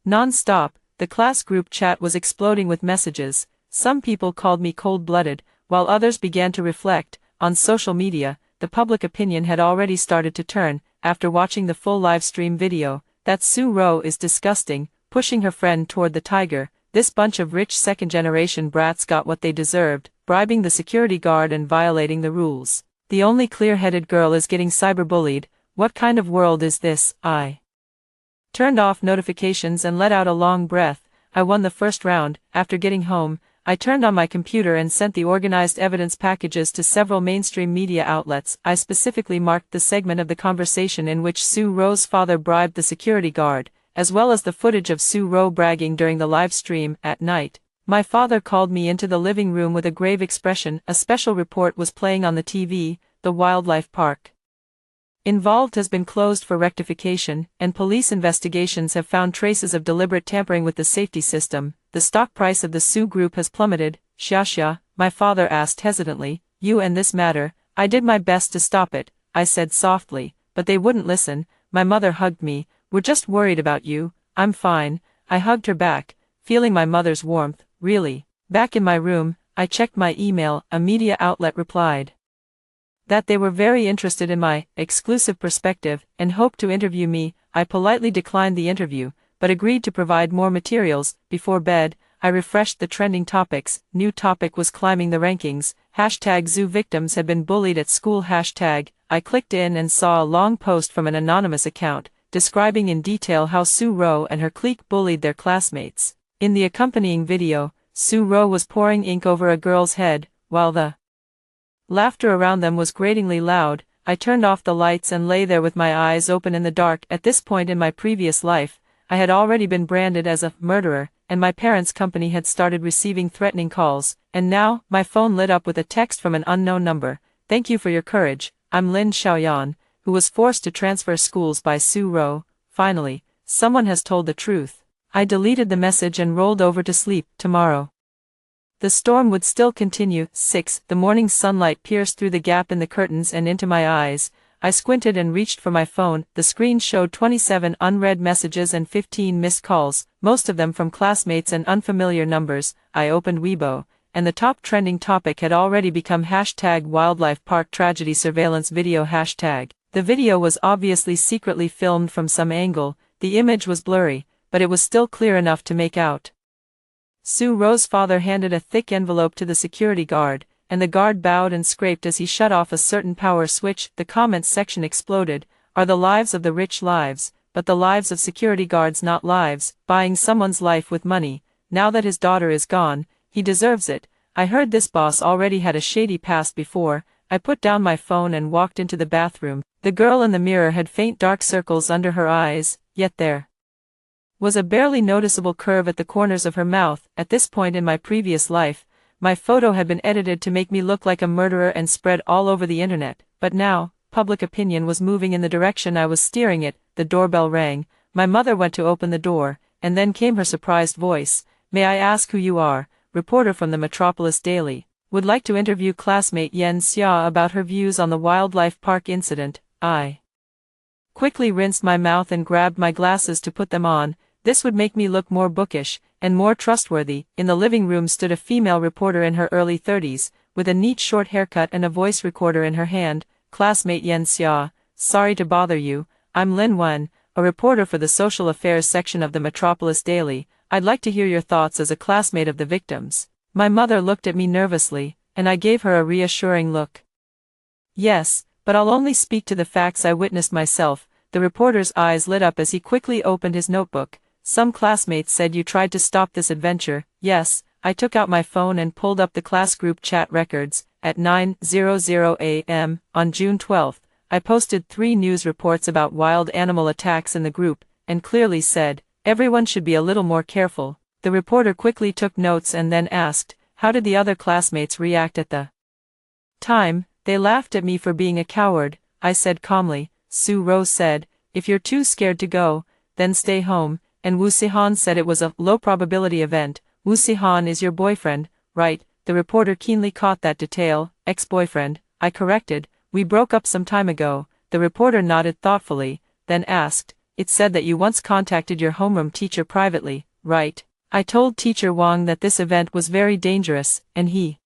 non-stop. The class group chat was exploding with messages. Some people called me cold-blooded, while others began to reflect. On social media, the public opinion had already started to turn. After watching the full live stream video, that Su Ro is disgusting, pushing her friend toward the tiger. This bunch of rich second-generation brats got what they deserved, bribing the security guard and violating the rules. The only clear-headed girl is getting cyberbullied. What kind of world is this? I turned off notifications and let out a long breath. I won the first round. After getting home, I turned on my computer and sent the organized evidence packages to several mainstream media outlets. I specifically marked the segment of the conversation in which Su Ro's father bribed the security guard, as well as the footage of Su Ro bragging during the live stream. At night, my father called me into the living room with a grave expression. A special report was playing on the TV, the wildlife park involved has been closed for rectification, and police investigations have found traces of deliberate tampering with the safety system. The stock price of the Su Group has plummeted. Xia, my father asked hesitantly, you and this matter. I did my best to stop it, I said softly, but they wouldn't listen. My mother hugged me. We're just worried about you. I'm fine. I hugged her back, feeling my mother's warmth. Really. Back in my room, I checked my email. A media outlet replied that they were very interested in my exclusive perspective and hoped to interview me. I politely declined the interview, but agreed to provide more materials. Before bed, I refreshed the trending topics. New topic was climbing the rankings. #Zoo victims had been bullied at school. I clicked in and saw a long post from an anonymous account, describing in detail how Su Ro and her clique bullied their classmates. In the accompanying video, Su Ro was pouring ink over a girl's head, while the laughter around them was gratingly loud. I turned off the lights and lay there with my eyes open in the dark. At this point in my previous life, I had already been branded as a murderer, and my parents' company had started receiving threatening calls, and now, my phone lit up with a text from an unknown number. Thank you for your courage. I'm Lin Xiaoyan, who was forced to transfer schools by Su Ro. Finally, someone has told the truth. I deleted the message and rolled over to sleep. Tomorrow, the storm would still continue. 6. The morning sunlight pierced through the gap in the curtains and into my eyes. I squinted and reached for my phone. The screen showed 27 unread messages and 15 missed calls, most of them from classmates and unfamiliar numbers. I opened Weibo, and the top trending topic had already become #wildlife park tragedy surveillance video #. The video was obviously secretly filmed from some angle. The image was blurry, but it was still clear enough to make out. Su Ro's father handed a thick envelope to the security guard, and the guard bowed and scraped as he shut off a certain power switch. The comments section exploded. Are the lives of the rich lives, but the lives of security guards not lives? Buying someone's life with money. Now that his daughter is gone, he deserves it. I heard this boss already had a shady past before. I put down my phone and walked into the bathroom. The girl in the mirror had faint dark circles under her eyes, yet there was a barely noticeable curve at the corners of her mouth. At this point in my previous life, my photo had been edited to make me look like a murderer and spread all over the internet, but now, public opinion was moving in the direction I was steering it. The doorbell rang. My mother went to open the door, and then came her surprised voice. May I ask who you are? Reporter from the Metropolis Daily. Would like to interview classmate Yen Xia about her views on the wildlife park incident. I quickly rinsed my mouth and grabbed my glasses to put them on. This would make me look more bookish, and more trustworthy. In the living room stood a female reporter in her early 30s, with a neat short haircut and a voice recorder in her hand. Classmate Yen Xia, sorry to bother you. I'm Lin Wen, a reporter for the social affairs section of the Metropolis Daily. I'd like to hear your thoughts as a classmate of the victims. My mother looked at me nervously, and I gave her a reassuring look. Yes, but I'll only speak to the facts I witnessed myself. The reporter's eyes lit up as he quickly opened his notebook. Some classmates said you tried to stop this adventure. Yes, I took out my phone and pulled up the class group chat records. At 9:00 a.m. on June 12, I posted 3 news reports about wild animal attacks in the group, and clearly said, everyone should be a little more careful. The reporter quickly took notes and then asked, how did the other classmates react at the time? They laughed at me for being a coward, I said calmly. Su Ro said, if you're too scared to go, then stay home. And Wu Sihan said it was a low-probability event. Wu Sihan is your boyfriend, right? The reporter keenly caught that detail. Ex-boyfriend, I corrected. We broke up some time ago. The reporter nodded thoughtfully, then asked, it said that you once contacted your homeroom teacher privately, right? I told Teacher Wang that this event was very dangerous, and he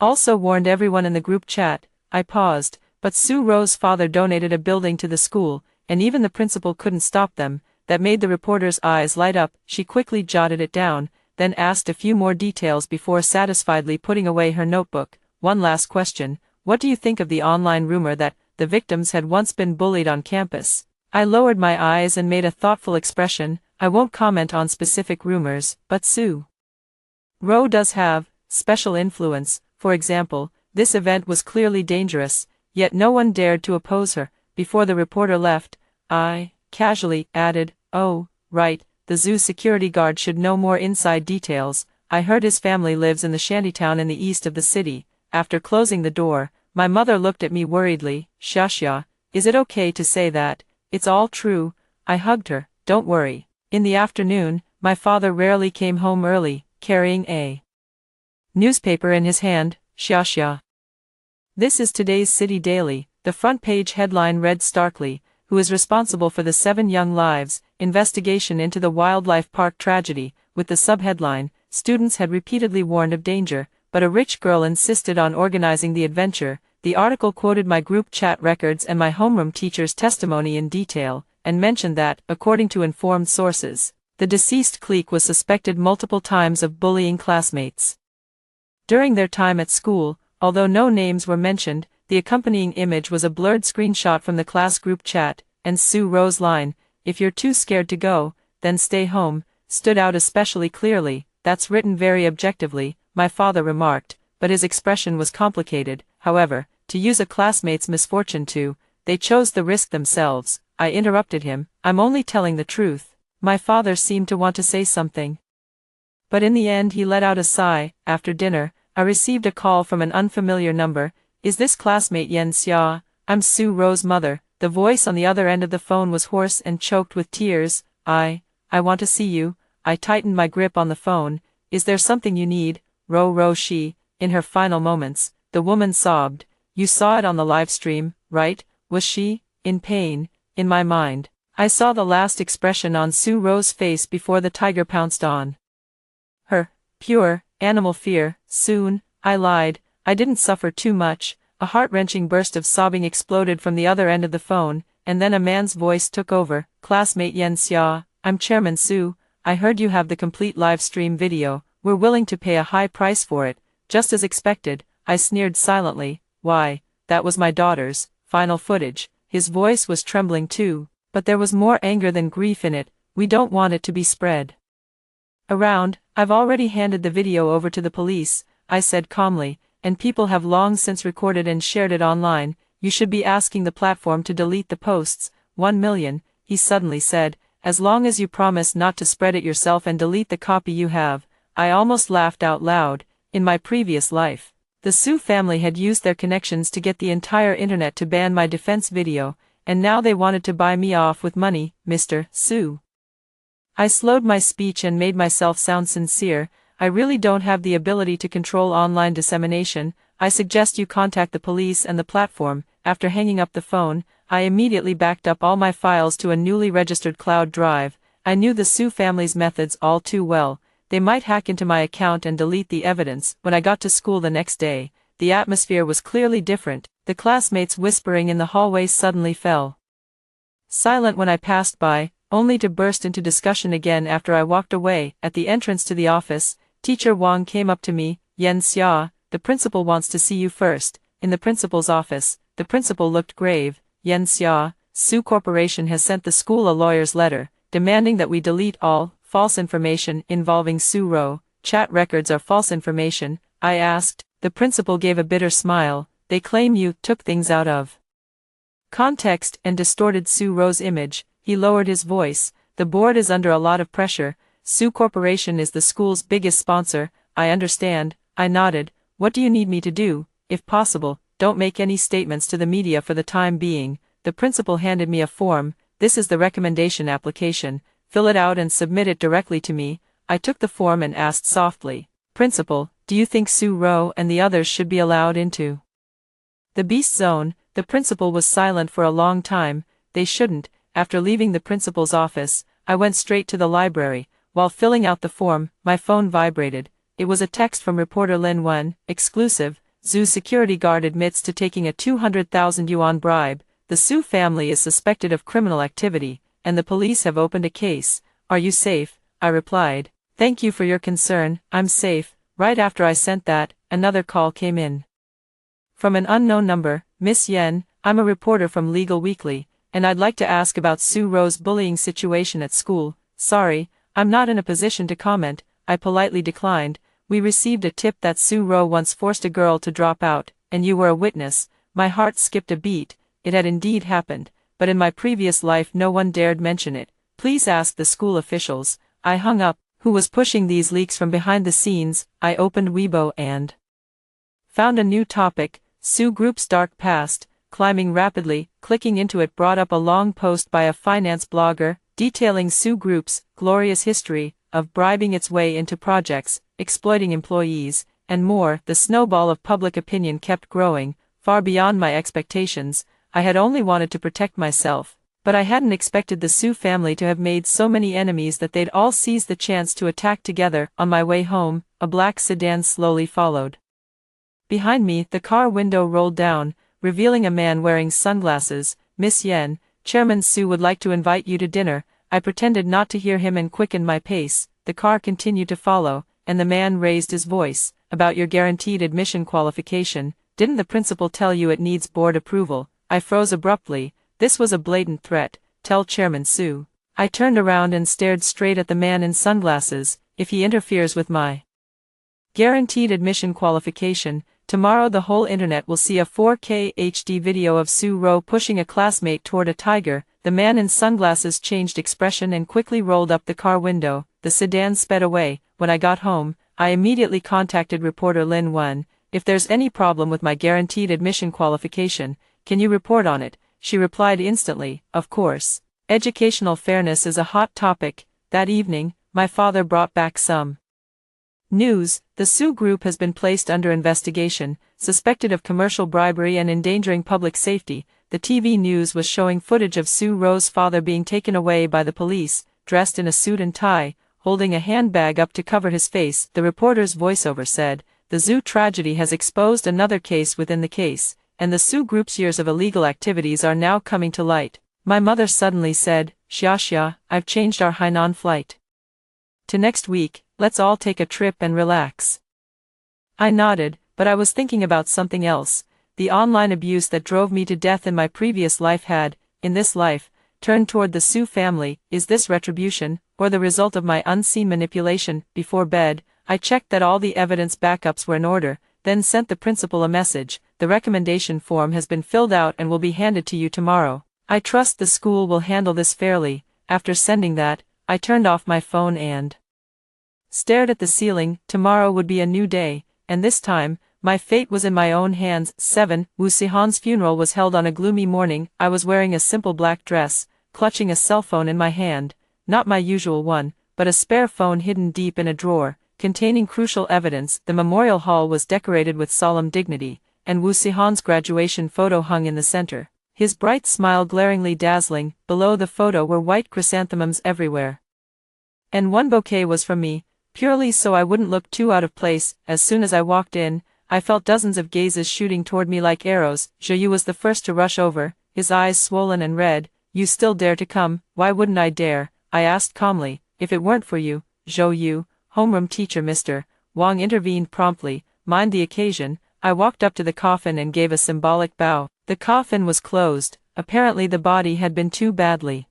also warned everyone in the group chat. I paused, but Su Ro's father donated a building to the school, and even the principal couldn't stop them. That made the reporter's eyes light up. She quickly jotted it down, then asked a few more details before satisfiedly putting away her notebook. One last question. What do you think of the online rumor that the victims had once been bullied on campus? I lowered my eyes and made a thoughtful expression. I won't comment on specific rumors, but Su Ro does have special influence. For example, this event was clearly dangerous, yet no one dared to oppose her. Before the reporter left, I casually added, oh, right, the zoo security guard should know more inside details. I heard his family lives in the shantytown in the east of the city. After closing the door, my mother looked at me worriedly. Xia, Is it okay to say that? It's all true. I hugged her. Don't worry. In the afternoon, my father rarely came home early, carrying a newspaper in his hand. Xia. This is today's City Daily. The front page headline read starkly, "Who is responsible for the 7 young lives? Investigation into the wildlife park tragedy," with the subheadline, "Students had repeatedly warned of danger, but a rich girl insisted on organizing the adventure." The article quoted my group chat records and my homeroom teacher's testimony in detail, and mentioned that, according to informed sources, the deceased clique was suspected multiple times of bullying classmates during their time at school. Although no names were mentioned, the accompanying image was a blurred screenshot from the class group chat, and Sue Rowe's line, "If you're too scared to go, then stay home," stood out especially clearly. "That's written very objectively," my father remarked, but his expression was complicated. "However, to use a classmate's misfortune they chose the risk themselves." I interrupted him. "I'm only telling the truth." My father seemed to want to say something, but in the end he let out a sigh. After dinner, I received a call from an unfamiliar number. "Is this classmate Yen Xia? I'm Sue Rowe's mother." The voice on the other end of the phone was hoarse and choked with tears. I want to see you." I tightened my grip on the phone. "Is there something you need?" Rowe, she, in her final moments, the woman sobbed. "You saw it on the live stream, right?" Was she in pain? In my mind, I saw the last expression on Sue Rowe's face before the tiger pounced on her. Pure, animal fear. "Soon," I lied. "I didn't suffer too much." A heart-wrenching burst of sobbing exploded from the other end of the phone, and then a man's voice took over. "Classmate Yen Xia, I'm Chairman Sue. I heard you have the complete live stream video. We're willing to pay a high price for it." "Just as expected," I sneered silently. "Why, that was my daughter's final footage." His voice was trembling too, but there was more anger than grief in it. "We don't want it to be spread around. I've already handed the video over to the police," I said calmly, "and people have long since recorded and shared it online. You should be asking the platform to delete the posts." 1 million, he suddenly said, "as long as you promise not to spread it yourself and delete the copy you have." I almost laughed out loud. In my previous life, the Sue family had used their connections to get the entire internet to ban my defense video, and now they wanted to buy me off with money. "Mr. Sue." I slowed my speech and made myself sound sincere. "I really don't have the ability to control online dissemination. I suggest you contact the police and the platform." After hanging up the phone, I immediately backed up all my files to a newly registered cloud drive. I knew the Sue family's methods all too well. They might hack into my account and delete the evidence. When I got to school the next day, the atmosphere was clearly different. The classmates whispering in the hallway suddenly fell silent when I passed by, only to burst into discussion again after I walked away. At the entrance to the office, Teacher Wang came up to me. "Yen Xia, the principal wants to see you first." In the principal's office, the principal looked grave. "Yen Xia, Sue Corporation has sent the school a lawyer's letter, demanding that we delete all false information involving Sue Rowe. Chat records are false information." I asked. The principal gave a bitter smile. "They claim you took things out of context and distorted Sue Rowe's image." He lowered his voice. "The board is under a lot of pressure. Sue Corporation is the school's biggest sponsor." "I understand." I nodded. "What do you need me to do?" "If possible, don't make any statements to the media for the time being." The principal handed me a form. "This is the recommendation application. Fill it out and submit it directly to me." I took the form and asked softly, "Principal, do you think Sue Rowe and the others should be allowed into the Beast Zone?" The principal was silent for a long time. "They shouldn't." After leaving the principal's office, I went straight to the library. While filling out the form, my phone vibrated. It was a text from reporter Lin Wen. "Exclusive. Zoo's security guard admits to taking a 200,000 yuan bribe. The Sue family is suspected of criminal activity, and the police have opened a case. Are you safe?" I replied. "Thank you for your concern. I'm safe." Right after I sent that, another call came in from an unknown number. "Miss Yen, I'm a reporter from Legal Weekly, and I'd like to ask about Sue Rowe's bullying situation at school." "Sorry, I'm not in a position to comment," I politely declined. "We received a tip that Sue Rowe once forced a girl to drop out, and you were a witness." My heart skipped a beat. It had indeed happened, but in my previous life no one dared mention it. "Please ask the school officials." I hung up. Who was pushing these leaks from behind the scenes? I opened Weibo and found a new topic: Sue Group's dark past. climbing rapidly. Clicking into it brought up a long post by a finance blogger, detailing Sue Group's glorious history of bribing its way into projects, exploiting employees, and more. The snowball of public opinion kept growing, far beyond my expectations. I had only wanted to protect myself, but I hadn't expected the Sue family to have made so many enemies that they'd all seize the chance to attack together. On my way home, a black sedan slowly followed. Behind me, the car window rolled down, revealing a man wearing sunglasses. "Miss Yen, Chairman Sue would like to invite you to dinner." I pretended not to hear him and quickened my pace. The car continued to follow, and the man raised his voice. "About your guaranteed admission qualification, didn't the principal tell you it needs board approval?" I froze abruptly. This was a blatant threat. "Tell Chairman Sue." I turned around and stared straight at the man in sunglasses. "If he interferes with my guaranteed admission qualification, tomorrow the whole internet will see a 4K HD video of Sue Rowe pushing a classmate toward a tiger." The man in sunglasses changed expression and quickly rolled up the car window. The sedan sped away. When I got home, I immediately contacted reporter Lin Wen. "If there's any problem with my guaranteed admission qualification, can you report on it?" She replied instantly, "Of course." Educational fairness is a hot topic. That evening, my father brought back some news. The Sue Group has been placed under investigation, suspected of commercial bribery and endangering public safety. The TV news was showing footage of Sue Rowe's father being taken away by the police, dressed in a suit and tie, holding a handbag up to cover his face. The reporter's voiceover said, "The Sue tragedy has exposed another case within the case, and the Sue Group's years of illegal activities are now coming to light." My mother suddenly said, "Xia, I've changed our Hainan flight to next week. Let's all take a trip and relax." I nodded, but I was thinking about something else. The online abuse that drove me to death in my previous life had, in this life, turned toward the Sue family. Is this retribution, or the result of my unseen manipulation? Before bed, I checked that all the evidence backups were in order, then sent the principal a message. "The recommendation form has been filled out and will be handed to you tomorrow. I trust the school will handle this fairly." After sending that, I turned off my phone and stared at the ceiling. Tomorrow would be a new day, and this time, my fate was in my own hands. 7. Wu Sihan's funeral was held on a gloomy morning. I was wearing a simple black dress, clutching a cell phone in my hand, not my usual one, but a spare phone hidden deep in a drawer, containing crucial evidence. The memorial hall was decorated with solemn dignity, and Wu Sihan's graduation photo hung in the center, his bright smile glaringly dazzling. Below the photo were white chrysanthemums everywhere, and one bouquet was from me, purely so I wouldn't look too out of place. As soon as I walked in, I felt dozens of gazes shooting toward me like arrows. Zhou Yu was the first to rush over, his eyes swollen and red. "You still dare to come?" "Why wouldn't I dare?" I asked calmly. "If it weren't for you, Zhou Yu." "Homeroom teacher Mr. Wang intervened promptly. "Mind the occasion." I walked up to the coffin and gave a symbolic bow. The coffin was closed. Apparently the body had been too badly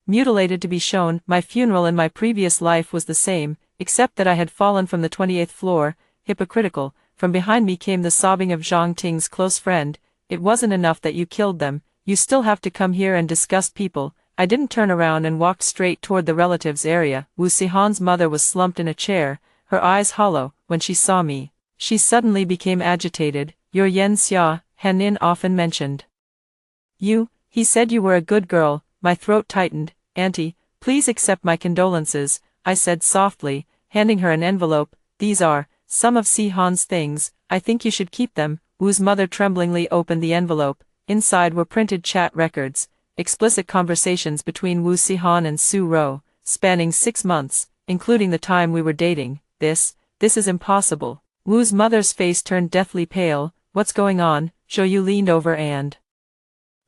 mutilated to be shown. My funeral in my previous life was the same, except that I had fallen from the 28th floor. Hypocritical. From behind me came the sobbing of Zhang Ting's close friend. "It wasn't enough that you killed them, you still have to come here and disgust people." I didn't turn around and walked straight toward the relatives area. Wu Sihan's mother was slumped in a chair, her eyes hollow. When she saw me, she suddenly became agitated. "You're Yan Xia, Hanin often mentioned you. He said you were a good girl." My throat tightened. "Auntie, please accept my condolences," I said softly, handing her an envelope. "These are some of Sihan's things. I think you should keep them." Wu's mother tremblingly opened the envelope. Inside were printed chat records, explicit conversations between Wu Sihan and Sue Rowe, spanning 6 months, including the time we were dating. This is impossible." Wu's mother's face turned deathly pale. "What's going on?" Zhou Yu leaned over and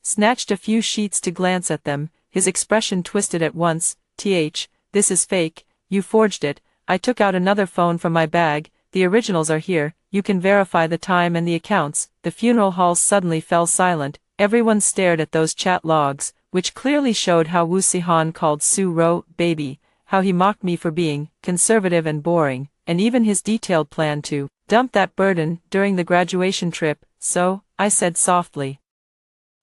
snatched a few sheets to glance at them. His expression twisted at once. This is fake. You forged it." I took out another phone from my bag. "The originals are here. You can verify the time and the accounts." The funeral hall suddenly fell silent. Everyone stared at those chat logs, which clearly showed how Wu Sihan called Sue Rowe baby, how he mocked me for being conservative and boring, and even his detailed plan to dump that burden during the graduation trip. "So," I said softly,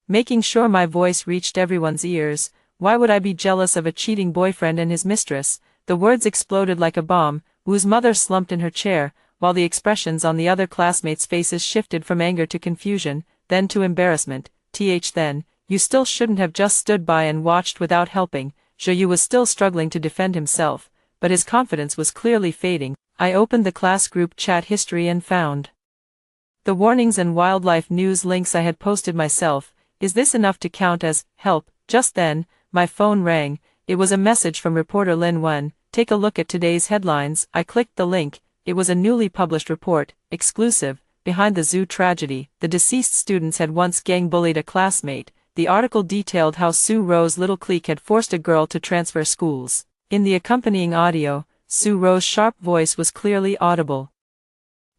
making sure my voice reached everyone's ears, "why would I be jealous of a cheating boyfriend and his mistress?" The words exploded like a bomb. Wu's mother slumped in her chair, while the expressions on the other classmates' faces shifted from anger to confusion. then to embarrassment. Then, you still shouldn't have just stood by and watched without helping. Zhou was still struggling to defend himself, but his confidence was clearly fading. I opened the class group chat history and found the warnings and wildlife news links I had posted myself. Is this enough to count as help? Just then, my phone rang. It was a message from reporter Lin Wen. Take a look at today's headlines. I clicked the link. It was a newly published report, exclusive. Behind the zoo tragedy, the deceased students had once gang bullied a classmate. The article detailed how Su Ro's little clique had forced a girl to transfer schools. In the accompanying audio, Su Ro's sharp voice was clearly audible.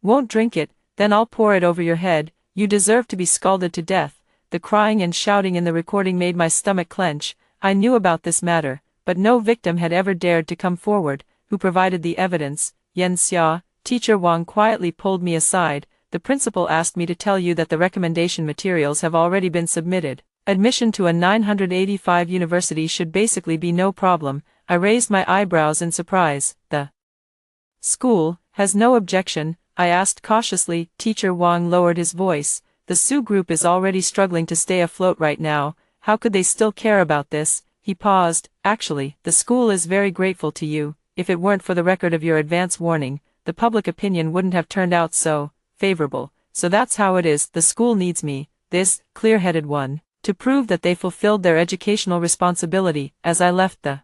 Won't drink it, then I'll pour it over your head. You deserve to be scalded to death. The crying and shouting in the recording made my stomach clench. I knew about this matter, but no victim had ever dared to come forward. Who provided the evidence? Yan Xia. Teacher Wang quietly pulled me aside. The principal asked me to tell you that the recommendation materials have already been submitted. Admission to a 985 university should basically be no problem. I raised my eyebrows in surprise. The school has no objection, I asked cautiously. Teacher Wang lowered his voice. The Su group is already struggling to stay afloat right now. How could they still care about this? He paused. Actually, the school is very grateful to you. If it weren't for the record of your advance warning, the public opinion wouldn't have turned out so favorable. So that's how it is. The school needs me, this clear-headed one, to prove that they fulfilled their educational responsibility. As I left the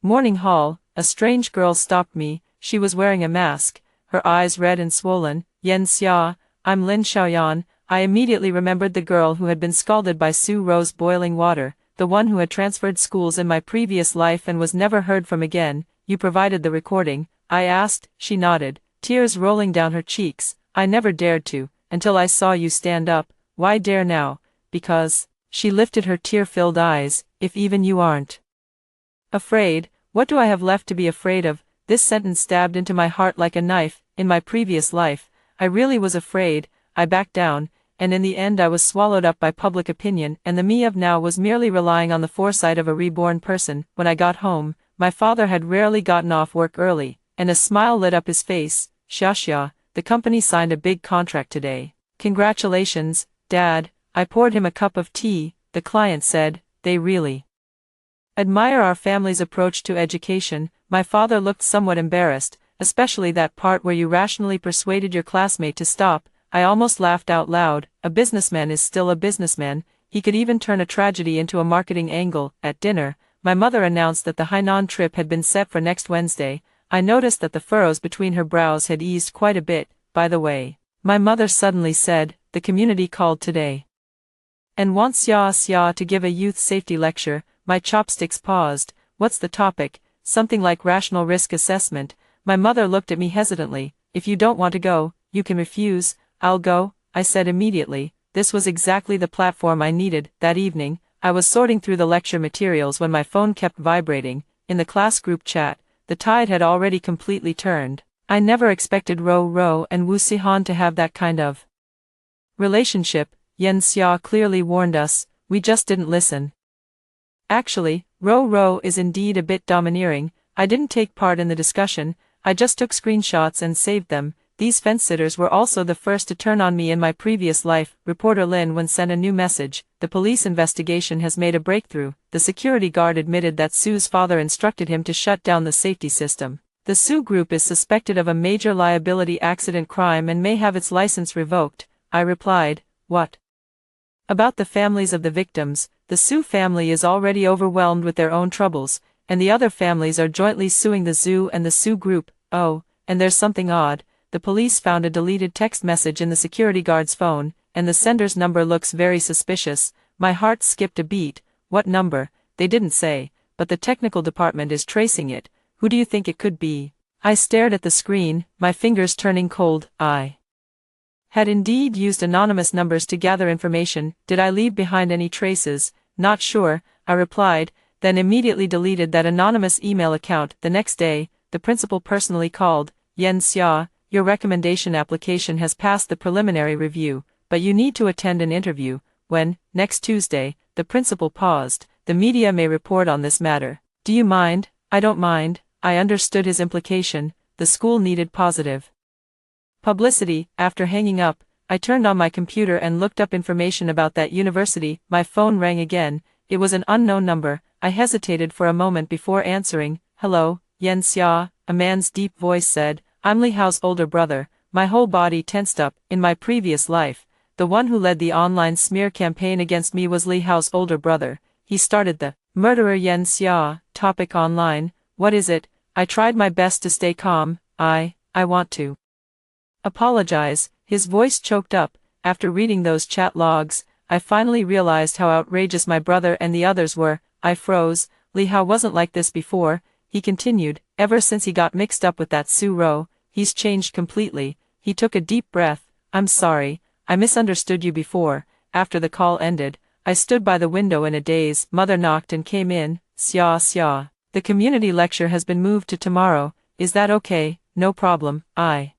morning hall, a strange girl stopped me. She was wearing a mask, her eyes red and swollen. Yan Xia, I'm Lin Xiaoyan. I immediately remembered the girl who had been scalded by Su Ro's boiling water, the one who had transferred schools in my previous life and was never heard from again. You provided the recording? I asked. She nodded, tears rolling down her cheeks. I never dared to, until I saw you stand up. Why dare now? Because, she lifted her tear-filled eyes, if even you aren't afraid, what do I have left to be afraid of? This sentence stabbed into my heart like a knife. In my previous life, I really was afraid. I backed down, and in the end I was swallowed up by public opinion, and the me of now was merely relying on the foresight of a reborn person. When I got home, my father had rarely gotten off work early, and a smile lit up his face. Xia, the company signed a big contract today. Congratulations, Dad. I poured him a cup of tea. The client said, they really admire our family's approach to education. My father looked somewhat embarrassed, especially that part where you rationally persuaded your classmate to stop. I almost laughed out loud. A businessman is still a businessman. He could even turn a tragedy into a marketing angle. At dinner, my mother announced that the Hainan trip had been set for next Wednesday. I noticed that the furrows between her brows had eased quite a bit. By the way, my mother suddenly said, the community called today and wants Xia to give a youth safety lecture. My chopsticks paused. What's the topic? Something like rational risk assessment. My mother looked at me hesitantly. If you don't want to go, you can refuse. I'll go, I said immediately. This was exactly the platform I needed. That evening, I was sorting through the lecture materials when my phone kept vibrating. In the class group chat, the tide had already completely turned. I never expected Ro and Wu Sihan to have that kind of relationship. Yan Xia clearly warned us, we just didn't listen. Actually, Ro is indeed a bit domineering. I didn't take part in the discussion, I just took screenshots and saved them. These fence-sitters were also the first to turn on me in my previous life. Reporter Lin Wen sent a new message. The police investigation has made a breakthrough. The security guard admitted that Su's father instructed him to shut down the safety system. The Su group is suspected of a major liability accident crime and may have its license revoked. I replied, what about the families of the victims? The Su family is already overwhelmed with their own troubles, and the other families are jointly suing the zoo and the Su group. Oh, and there's something odd. The police found a deleted text message in the security guard's phone, and the sender's number looks very suspicious. My heart skipped a beat. What number? They didn't say, but the technical department is tracing it. Who do you think it could be? I stared at the screen, my fingers turning cold. I had indeed used anonymous numbers to gather information. Did I leave behind any traces? Not sure, I replied, then immediately deleted that anonymous email account. The next day, the principal personally called. Yan Xia, your recommendation application has passed the preliminary review, but you need to attend an interview. When? Next Tuesday. The principal paused. The media may report on this matter. Do you mind? I don't mind. I understood his implication. The school needed positive publicity. After hanging up, I turned on my computer and looked up information about that university. My phone rang again. It was an unknown number. I hesitated for a moment before answering. Hello, Yen Xia, a man's deep voice said. I'm Li Hao's older brother. My whole body tensed up. In my previous life, the one who led the online smear campaign against me was Li Hao's older brother. He started the murderer Yen Xia topic online. What is it? I tried my best to stay calm. I want to apologize. His voice choked up. After reading those chat logs, I finally realized how outrageous my brother and the others were. I froze. Li Hao wasn't like this before, he continued. Ever since he got mixed up with that Su Ro, he's changed completely. He took a deep breath. I'm sorry, I misunderstood you before. After the call ended, I stood by the window in a daze. Mother knocked and came in. Xia. The community lecture has been moved to tomorrow. Is that okay? No problem. I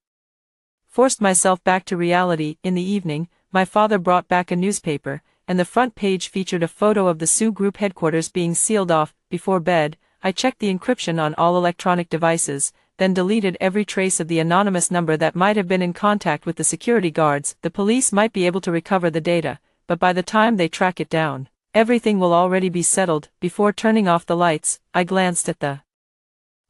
forced myself back to reality. In the evening, my father brought back a newspaper, and the front page featured a photo of the Su Group headquarters being sealed off. Before bed, I checked the encryption on all electronic devices, then deleted every trace of the anonymous number that might have been in contact with the security guards. The police might be able to recover the data, but by the time they track it down, everything will already be settled. Before turning off the lights, I glanced at the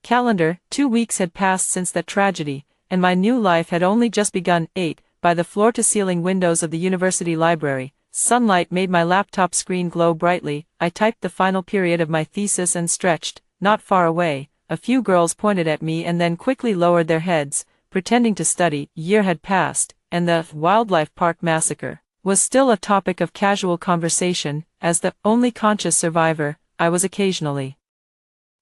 calendar. 2 weeks had passed since that tragedy, and my new life had only just begun. 8. By the floor-to-ceiling windows of the university library, sunlight made my laptop screen glow brightly. I typed the final period of my thesis and stretched. Not far away, a few girls pointed at me and then quickly lowered their heads, pretending to study. A year had passed, and the wildlife park massacre was still a topic of casual conversation. As the only conscious survivor, I was occasionally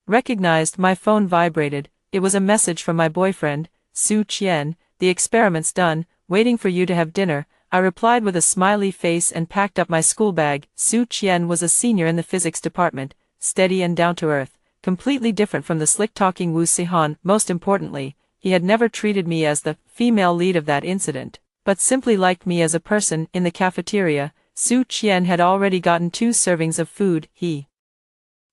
recognized. My phone vibrated. It was a message from my boyfriend, Su Qian. The experiment's done, waiting for you to have dinner. I replied with a smiley face and packed up my school bag. Su Qian was a senior in the physics department, steady and down-to-earth, completely different from the slick-talking Wu Sihan. Most importantly, he had never treated me as the female lead of that incident, but simply liked me as a person. In the cafeteria, Su Qian had already gotten 2 servings of food. He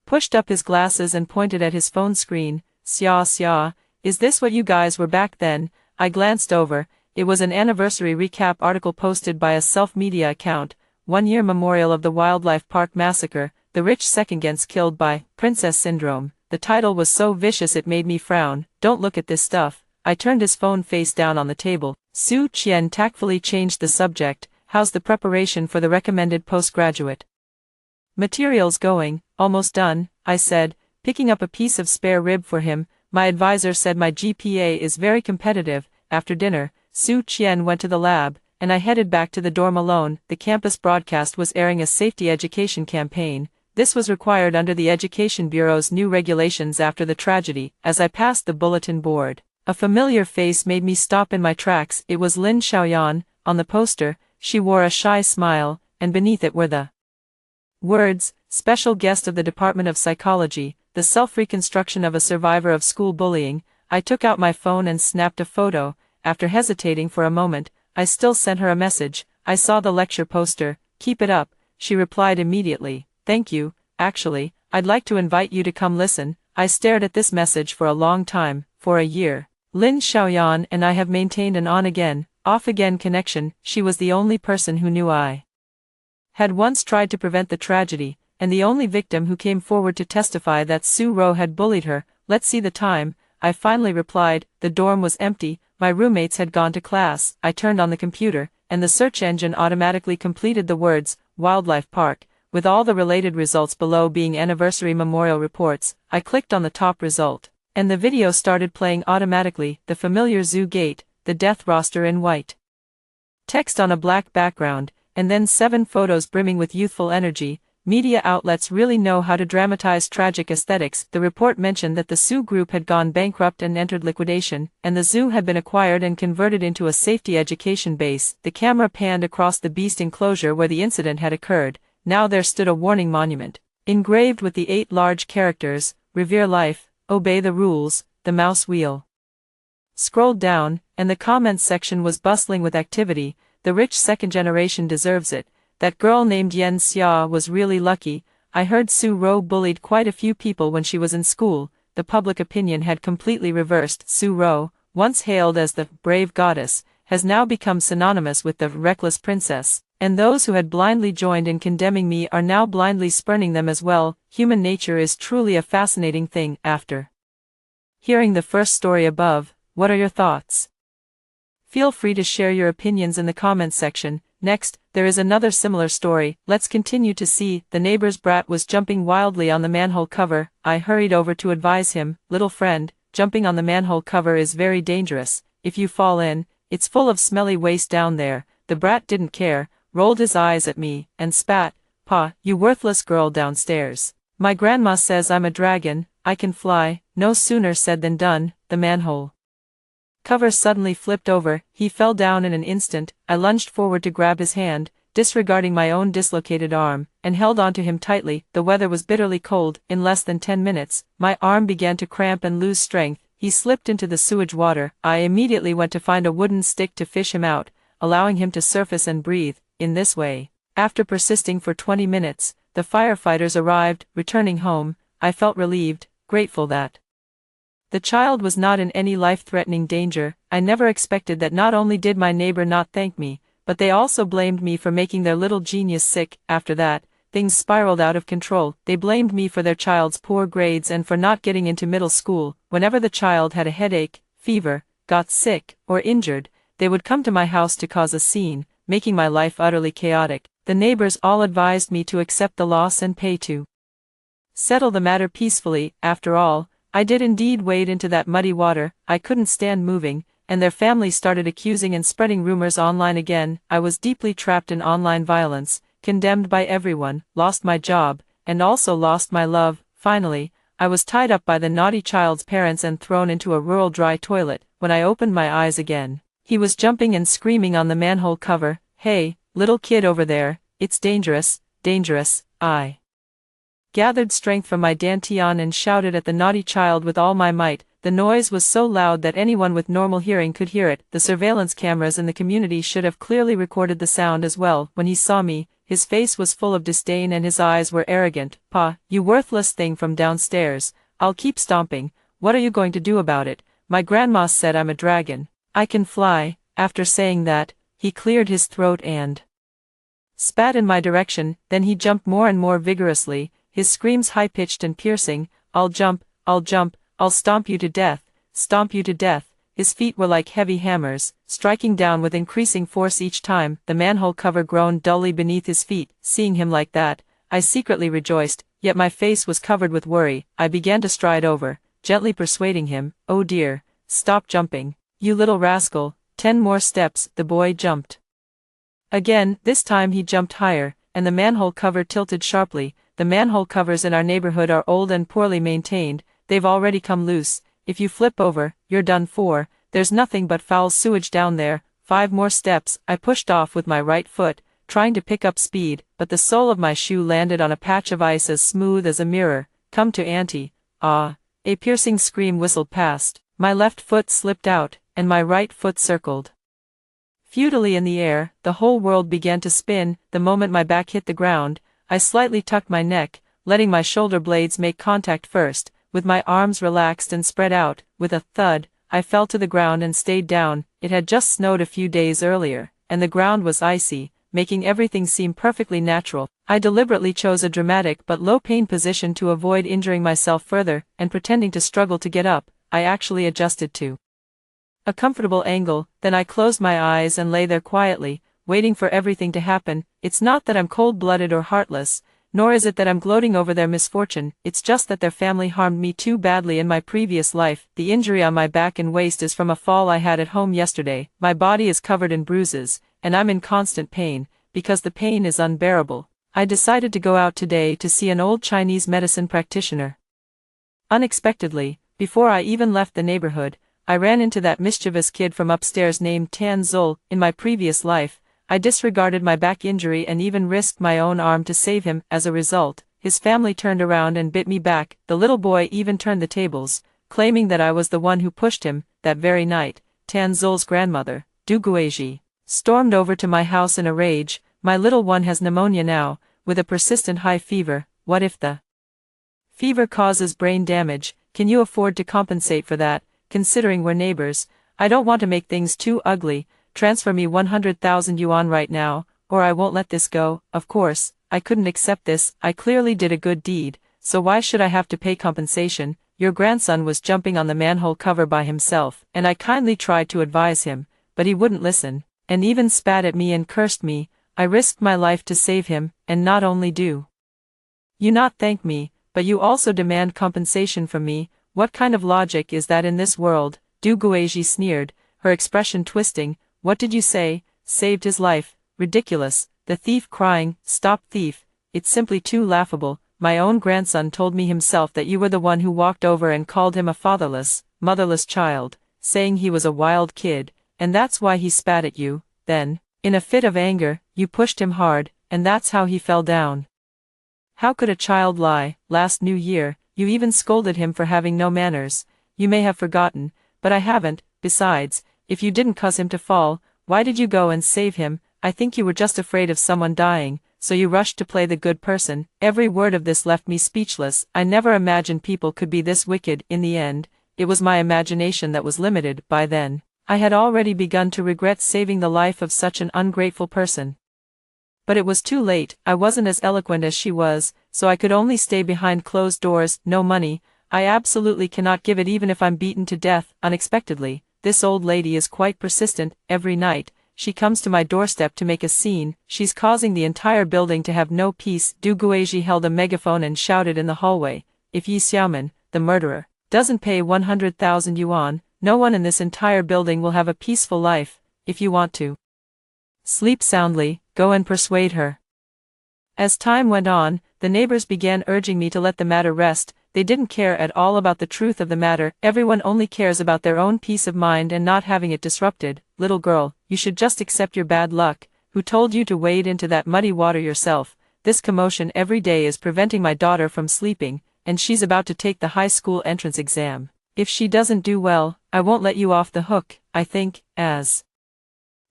pushed up his glasses and pointed at his phone screen. Xia, is this what you guys were back then? I glanced over. It was an anniversary recap article posted by a self-media account, 1-year memorial of the wildlife park massacre, the rich seconds killed by princess syndrome. The title was so vicious it made me frown. Don't look at this stuff. I turned his phone face down on the table. Su Qian tactfully changed the subject. How's the preparation for the recommended postgraduate materials going? Almost done, I said, picking up a piece of spare rib for him. My advisor said my GPA is very competitive. After dinner, Su Qian went to the lab, and I headed back to the dorm alone. The campus broadcast was airing a safety education campaign. This was required under the Education Bureau's new regulations after the tragedy. As I passed the bulletin board, a familiar face made me stop in my tracks. It was Lin Xiaoyan. On the poster, she wore a shy smile, and beneath it were the words, "Special guest of the Department of Psychology, the self-reconstruction of a survivor of school bullying." I took out my phone and snapped a photo. After hesitating for a moment, I still sent her a message. I saw the lecture poster. Keep it up. She replied immediately. Thank you. Actually, I'd like to invite you to come listen. I stared at this message for a long time. For a year, Lin Xiaoyan and I have maintained an on-again, off-again connection. She was the only person who knew I had once tried to prevent the tragedy, and the only victim who came forward to testify that Su Ro had bullied her. Let's see the time. I finally replied. The dorm was empty. My roommates had gone to class. I turned on the computer, and the search engine automatically completed the words, Wildlife Park, with all the related results below being anniversary memorial reports. I clicked on the top result, and the video started playing automatically. The familiar zoo gate, the death roster in white text on a black background, and then 7 photos brimming with youthful energy. Media outlets really know how to dramatize tragic aesthetics. The report mentioned that the Su Group had gone bankrupt and entered liquidation, and the zoo had been acquired and converted into a safety education base. The camera panned across the beast enclosure where the incident had occurred. Now there stood a warning monument, engraved with the 8 large characters, "Revere life, obey the rules, the mouse wheel." Scrolled down, and the comments section was bustling with activity. The rich second generation deserves it. That girl named Yen Xia was really lucky. I heard Su Ro bullied quite a few people when she was in school. The public opinion had completely reversed. Su Ro, once hailed as the brave goddess, has now become synonymous with the reckless princess, and those who had blindly joined in condemning me are now blindly spurning them as well. Human nature is truly a fascinating thing. After hearing the first story above, what are your thoughts? Feel free to share your opinions in the comments section. Next, there is another similar story. Let's continue to see. The neighbor's brat was jumping wildly on the manhole cover. I hurried over to advise him, little friend, jumping on the manhole cover is very dangerous. If you fall in, it's full of smelly waste down there. The brat didn't care, rolled his eyes at me, and spat, "Pa, you worthless girl downstairs. My grandma says I'm a dragon, I can fly." No sooner said than done, the manhole cover suddenly flipped over, he fell down in an instant. I lunged forward to grab his hand, disregarding my own dislocated arm, and held onto him tightly. The weather was bitterly cold. In less than 10 minutes, my arm began to cramp and lose strength. He slipped into the sewage water. I immediately went to find a wooden stick to fish him out, allowing him to surface and breathe. In this way, after persisting for 20 minutes, the firefighters arrived. Returning home, I felt relieved, grateful that the child was not in any life-threatening danger. I never expected that. Not only did my neighbor not thank me, but they also blamed me for making their little genius sick. After that, things spiraled out of control. They blamed me for their child's poor grades and for not getting into middle school. Whenever the child had a headache, fever, got sick, or injured, they would come to my house to cause a scene, making my life utterly chaotic. The neighbors all advised me to accept the loss and pay to settle the matter peacefully. After all, I did indeed wade into that muddy water. I couldn't stand moving, and their family started accusing and spreading rumors online again. I was deeply trapped in online violence, condemned by everyone, lost my job, and also lost my love. Finally, I was tied up by the naughty child's parents and thrown into a rural dry toilet. When I opened my eyes again, he was jumping and screaming on the manhole cover, "Hey, little kid over there, it's dangerous, dangerous." I gathered strength from my dantian and shouted at the naughty child with all my might. The noise was so loud that anyone with normal hearing could hear it. The surveillance cameras in the community should have clearly recorded the sound as well. When he saw me, his face was full of disdain and his eyes were arrogant. "Pa, you worthless thing from downstairs, I'll keep stomping. What are you going to do about it? My grandma said I'm a dragon, I can fly." After saying that, he cleared his throat and spat in my direction. Then he jumped more and more vigorously, his screams high-pitched and piercing. I'll jump, I'll stomp you to death, stomp you to death." His feet were like heavy hammers, striking down with increasing force each time. The manhole cover groaned dully beneath his feet. Seeing him like that, I secretly rejoiced, yet my face was covered with worry. I began to stride over, gently persuading him, "Oh dear, stop jumping, you little rascal." 10 more steps. The boy jumped again. This time he jumped higher, and the manhole cover tilted sharply. The manhole covers in our neighborhood are old and poorly maintained. They've already come loose. If you flip over, you're done for. There's nothing but foul sewage down there. 5 more steps. I pushed off with my right foot, trying to pick up speed, but the sole of my shoe landed on a patch of ice as smooth as a mirror. "Come to auntie." Ah! A piercing scream whistled past. My left foot slipped out, and my right foot circled futilely in the air. The whole world began to spin. The moment my back hit the ground, I slightly tucked my neck, letting my shoulder blades make contact first. With my arms relaxed and spread out, with a thud, I fell to the ground and stayed down. It had just snowed a few days earlier, and the ground was icy, making everything seem perfectly natural. I deliberately chose a dramatic but low-pain position to avoid injuring myself further, and pretending to struggle to get up, I actually adjusted to a comfortable angle. Then I closed my eyes and lay there quietly, waiting for everything to happen. It's not that I'm cold-blooded or heartless, nor is it that I'm gloating over their misfortune. It's just that their family harmed me too badly in my previous life. The injury on my back and waist is from a fall I had at home yesterday. My body is covered in bruises, and I'm in constant pain, because the pain is unbearable. I decided to go out today to see an old Chinese medicine practitioner. Unexpectedly, before I even left the neighborhood, I ran into that mischievous kid from upstairs named Tan Zul. In my previous life, I disregarded my back injury and even risked my own arm to save him. As a result, his family turned around and bit me back. The little boy even turned the tables, claiming that I was the one who pushed him. That very night, Tan Zul's grandmother, Du Guizhi, stormed over to my house in a rage. "My little one has pneumonia now, with a persistent high fever. What if the fever causes brain damage? Can you afford to compensate for that? Considering we're neighbors, I don't want to make things too ugly. transfer me 100,000 yuan right now, or I won't let this go. Of course, I couldn't accept this. I clearly did a good deed, so why should I have to pay compensation? Your grandson was jumping on the manhole cover by himself, and I kindly tried to advise him, but he wouldn't listen, and even spat at me and cursed me. I risked my life to save him, and not only do you not thank me, but you also demand compensation from me. What kind of logic is that in this world? Du Guizhi sneered, her expression twisting. What did you say? Saved his life? Ridiculous. The thief crying, stop thief. It's simply too laughable. My own grandson told me himself that you were the one who walked over and called him a fatherless, motherless child, saying he was a wild kid, and that's why he spat at you. Then, in a fit of anger, you pushed him hard, and that's how he fell down. How could a child lie? Last New Year, you even scolded him for having no manners. You may have forgotten, but I haven't. Besides, if you didn't cause him to fall, why did you go and save him? I think you were just afraid of someone dying, so you rushed to play the good person. Every word of this left me speechless. I never imagined people could be this wicked. In the end, it was my imagination that was limited. By then, I had already begun to regret saving the life of such an ungrateful person. But it was too late. I wasn't as eloquent as she was, so I could only stay behind closed doors. No money. I absolutely cannot give it even if I'm beaten to death. Unexpectedly, this old lady is quite persistent. Every night, she comes to my doorstep to make a scene. She's causing the entire building to have no peace. Du Guizhi held a megaphone and shouted in the hallway, if Yi Xiaoman, the murderer, doesn't pay 100,000 yuan, no one in this entire building will have a peaceful life. If you want to sleep soundly, go and persuade her. As time went on, the neighbors began urging me to let the matter rest. They didn't care at all about the truth of the matter. Everyone only cares about their own peace of mind and not having it disrupted. Little girl, you should just accept your bad luck. Who told you to wade into that muddy water yourself? This commotion every day is preventing my daughter from sleeping, and she's about to take the high school entrance exam. If she doesn't do well, I won't let you off the hook. I think, as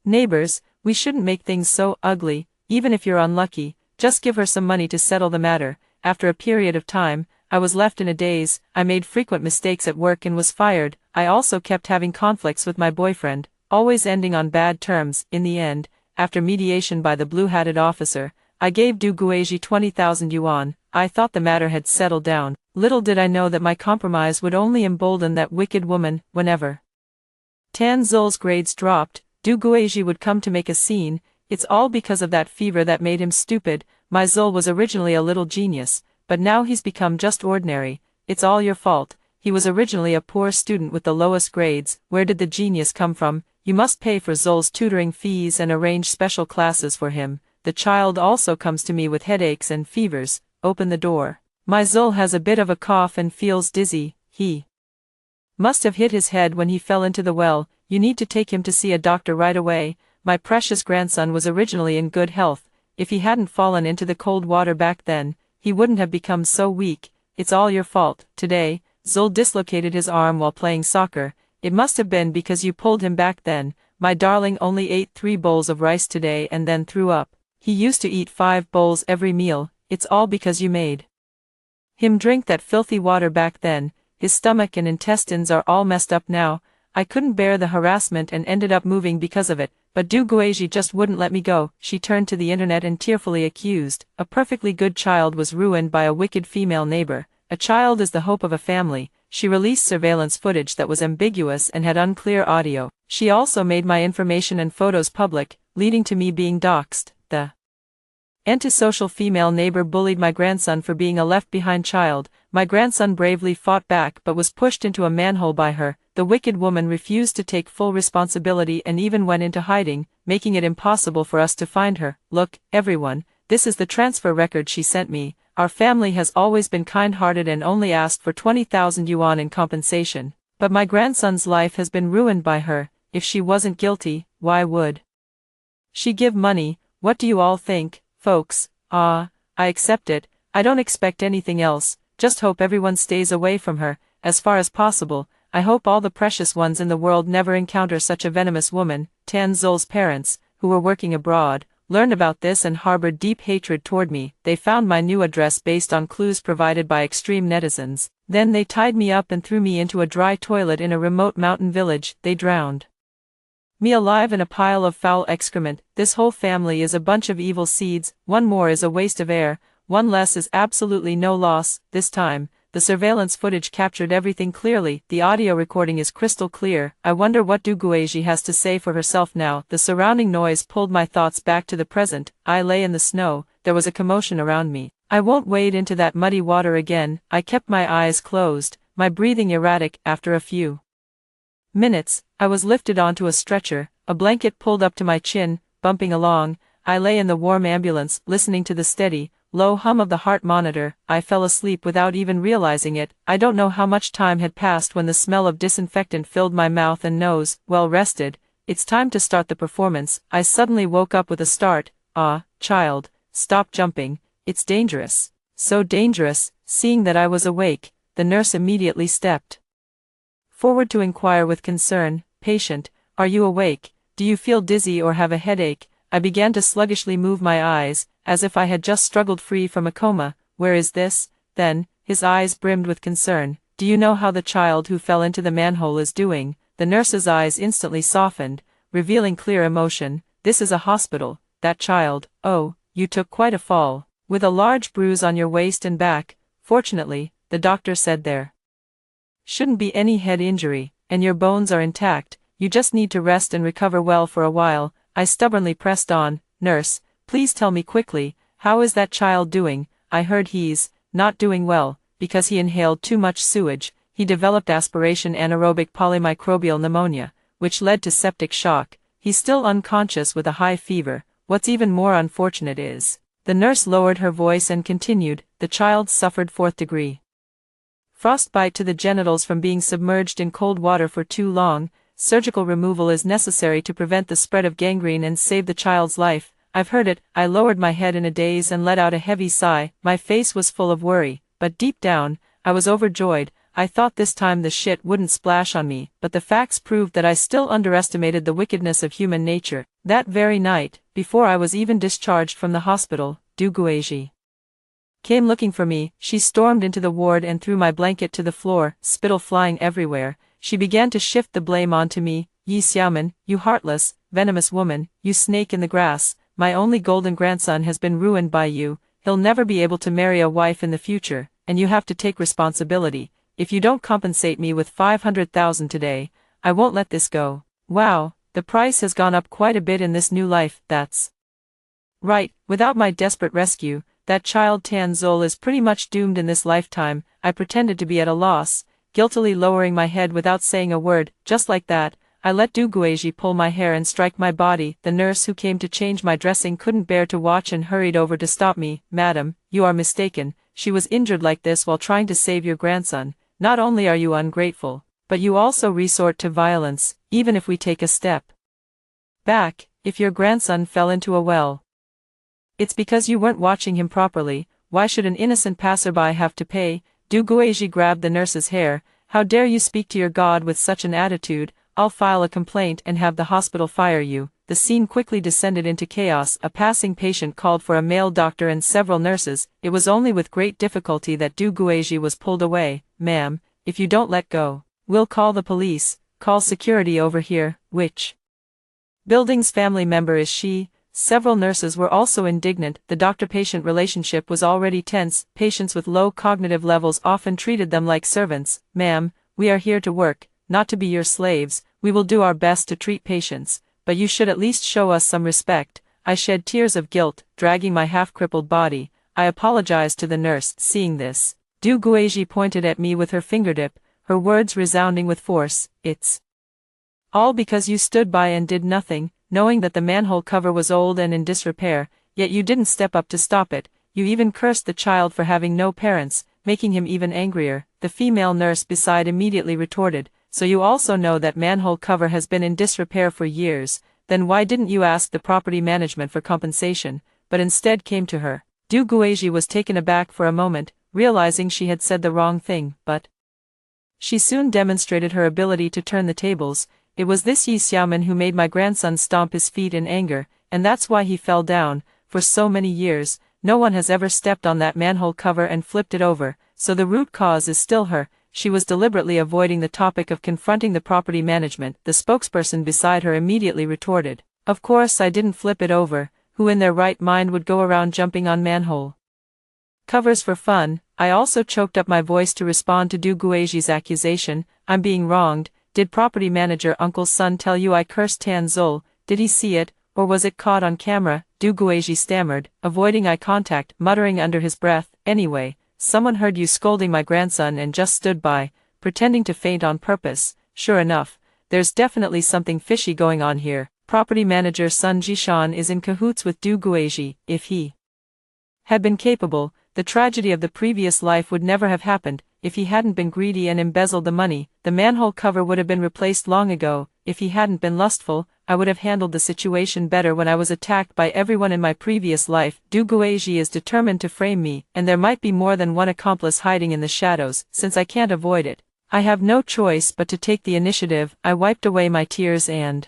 neighbors, we shouldn't make things so ugly. Even if you're unlucky, just give her some money to settle the matter. After a period of time, I was left in a daze. I made frequent mistakes at work and was fired. I also kept having conflicts with my boyfriend, always ending on bad terms. In the end, after mediation by the blue-hatted officer, I gave Du Guizhi 20,000 yuan. I thought the matter had settled down. Little did I know that my compromise would only embolden that wicked woman. Whenever Tan Zul's grades dropped, Du Guizhi would come to make a scene. It's all because of that fever that made him stupid. My Zul was originally a little genius, but now he's become just ordinary. It's all your fault. He was originally a poor student with the lowest grades. Where did the genius come from? You must pay for Zul's tutoring fees and arrange special classes for him. The child also comes to me with headaches and fevers. Open the door. My Zul has a bit of a cough and feels dizzy. He must have hit his head when he fell into the well. You need to take him to see a doctor right away. My precious grandson was originally in good health. If he hadn't fallen into the cold water back then, he wouldn't have become so weak. It's all your fault. Today, Zul dislocated his arm while playing soccer. It must have been because you pulled him back then. My darling only ate 3 bowls of rice today and then threw up. He used to eat 5 bowls every meal. It's all because you made him drink that filthy water back then. His stomach and intestines are all messed up now. I couldn't bear the harassment and ended up moving because of it, but Du Guizhi just wouldn't let me go. She turned to the internet and tearfully accused. A perfectly good child was ruined by a wicked female neighbor. A child is the hope of a family. She released surveillance footage that was ambiguous and had unclear audio. She also made my information and photos public, leading to me being doxxed. The antisocial female neighbor bullied my grandson for being a left-behind child. My grandson bravely fought back but was pushed into a manhole by her. The wicked woman refused to take full responsibility and even went into hiding, making it impossible for us to find her. Look, everyone, this is the transfer record she sent me. Our family has always been kind-hearted and only asked for 20,000 yuan in compensation. But my grandson's life has been ruined by her. If she wasn't guilty, why would she give money? What do you all think, folks? I accept it. I don't expect anything else. Just hope everyone stays away from her, as far as possible. I hope all the precious ones in the world never encounter such a venomous woman. Tan Zul's parents, who were working abroad, learned about this and harbored deep hatred toward me. They found my new address based on clues provided by extreme netizens. Then they tied me up and threw me into a dry toilet in a remote mountain village. They drowned Me alive in a pile of foul excrement. This whole family is a bunch of evil seeds. One more is a waste of air. One less is absolutely no loss. This time, the surveillance footage captured everything clearly. The audio recording is crystal clear. I wonder what Duguaji has to say for herself now. The surrounding noise pulled my thoughts back to the present. I lay in the snow. There was a commotion around me. I won't wade into that muddy water again. I kept my eyes closed, my breathing erratic. After a few minutes, I was lifted onto a stretcher, a blanket pulled up to my chin, bumping along. I lay in the warm ambulance, listening to the steady, low hum of the heart monitor. I fell asleep without even realizing it. I don't know how much time had passed when the smell of disinfectant filled my mouth and nose. Well rested, it's time to start the performance. I suddenly woke up with a start. Ah, child, stop jumping, it's dangerous. So dangerous. Seeing that I was awake, the nurse immediately stepped forward to inquire with concern, "Patient, are you awake? Do you feel dizzy or have a headache?" I began to sluggishly move my eyes, as if I had just struggled free from a coma. "Where is this?" Then, his eyes brimmed with concern. "Do you know how the child who fell into the manhole is doing?" The nurse's eyes instantly softened, revealing clear emotion. "This is a hospital. That child, oh, you took quite a fall, with a large bruise on your waist and back. Fortunately, the doctor said there shouldn't be any head injury, and your bones are intact. You just need to rest and recover well for a while." I stubbornly pressed on. "Nurse, please tell me quickly, how is that child doing? I heard he's not doing well, because he inhaled too much sewage. He developed aspiration anaerobic polymicrobial pneumonia, which led to septic shock. He's still unconscious with a high fever. What's even more unfortunate is..." The nurse lowered her voice and continued, "The child suffered 4th degree frostbite to the genitals from being submerged in cold water for too long. Surgical removal is necessary to prevent the spread of gangrene and save the child's life." I've heard it. I lowered my head in a daze and let out a heavy sigh. My face was full of worry, but deep down, I was overjoyed. I thought this time the shit wouldn't splash on me, but the facts proved that I still underestimated the wickedness of human nature. That very night, before I was even discharged from the hospital, Duguaji came looking for me. She stormed into the ward and threw my blanket to the floor, spittle flying everywhere. She began to shift the blame onto me. "Yi Xiaoman, you heartless, venomous woman, you snake in the grass, my only golden grandson has been ruined by you. He'll never be able to marry a wife in the future, and you have to take responsibility. If you don't compensate me with 500,000 today, I won't let this go." Wow, the price has gone up quite a bit in this new life. That's right. Without my desperate rescue, that child Tan Zol is pretty much doomed in this lifetime. I pretended to be at a loss, guiltily lowering my head without saying a word. Just like that, I let Duguaji pull my hair and strike my body. The nurse who came to change my dressing couldn't bear to watch and hurried over to stop me. "Madam, you are mistaken. She was injured like this while trying to save your grandson. Not only are you ungrateful, but you also resort to violence. Even if we take a step back, if your grandson fell into a well, it's because you weren't watching him properly. Why should an innocent passerby have to pay?" Duguaji grabbed the nurse's hair. "How dare you speak to your god with such an attitude? I'll file a complaint and have the hospital fire you." The scene quickly descended into chaos. A passing patient called for a male doctor and several nurses. It was only with great difficulty that Duguaji was pulled away. "Ma'am, if you don't let go, we'll call the police. Call security over here." "Which building's family member is she?" Several nurses were also indignant. The doctor-patient relationship was already tense. Patients with low cognitive levels often treated them like servants. "Ma'am, we are here to work, not to be your slaves. We will do our best to treat patients, but you should at least show us some respect." I shed tears of guilt, dragging my half-crippled body. I apologized to the nurse. Seeing this, Duguaji pointed at me with her fingertip, her words resounding with force. "It's all because you stood by and did nothing, knowing that the manhole cover was old and in disrepair, yet you didn't step up to stop it. You even cursed the child for having no parents, making him even angrier." The female nurse beside immediately retorted, "So you also know that manhole cover has been in disrepair for years, then why didn't you ask the property management for compensation, but instead came to her?" Duguaji was taken aback for a moment, realizing she had said the wrong thing, but she soon demonstrated her ability to turn the tables. "It was this Yi Xiaoman who made my grandson stomp his feet in anger, and that's why he fell down. For so many years, no one has ever stepped on that manhole cover and flipped it over, so the root cause is still her. she was deliberately avoiding the topic of confronting the property management. The spokesperson beside her immediately retorted. Of course I didn't flip it over. Who in their right mind would go around jumping on manhole covers for fun? I also choked up my voice to respond to Du Guizhi's accusation. I'm being wronged. Did property manager Uncle's son tell you I cursed Tan Zol? Did he see it, or was it caught on camera? Du Guizhi stammered, avoiding eye contact, muttering under his breath. Anyway, someone heard you scolding my grandson and just stood by, pretending to faint on purpose. Sure enough, there's definitely something fishy going on here. Property manager Sun Jishan is in cahoots with Du Guizhi. If he had been capable, the tragedy of the previous life would never have happened. If he hadn't been greedy and embezzled the money, the manhole cover would have been replaced long ago. If he hadn't been lustful, I would have handled the situation better when I was attacked by everyone in my previous life. Du Guizhi is determined to frame me, and there might be more than one accomplice hiding in the shadows. Since I can't avoid it, I have no choice but to take the initiative. I wiped away my tears and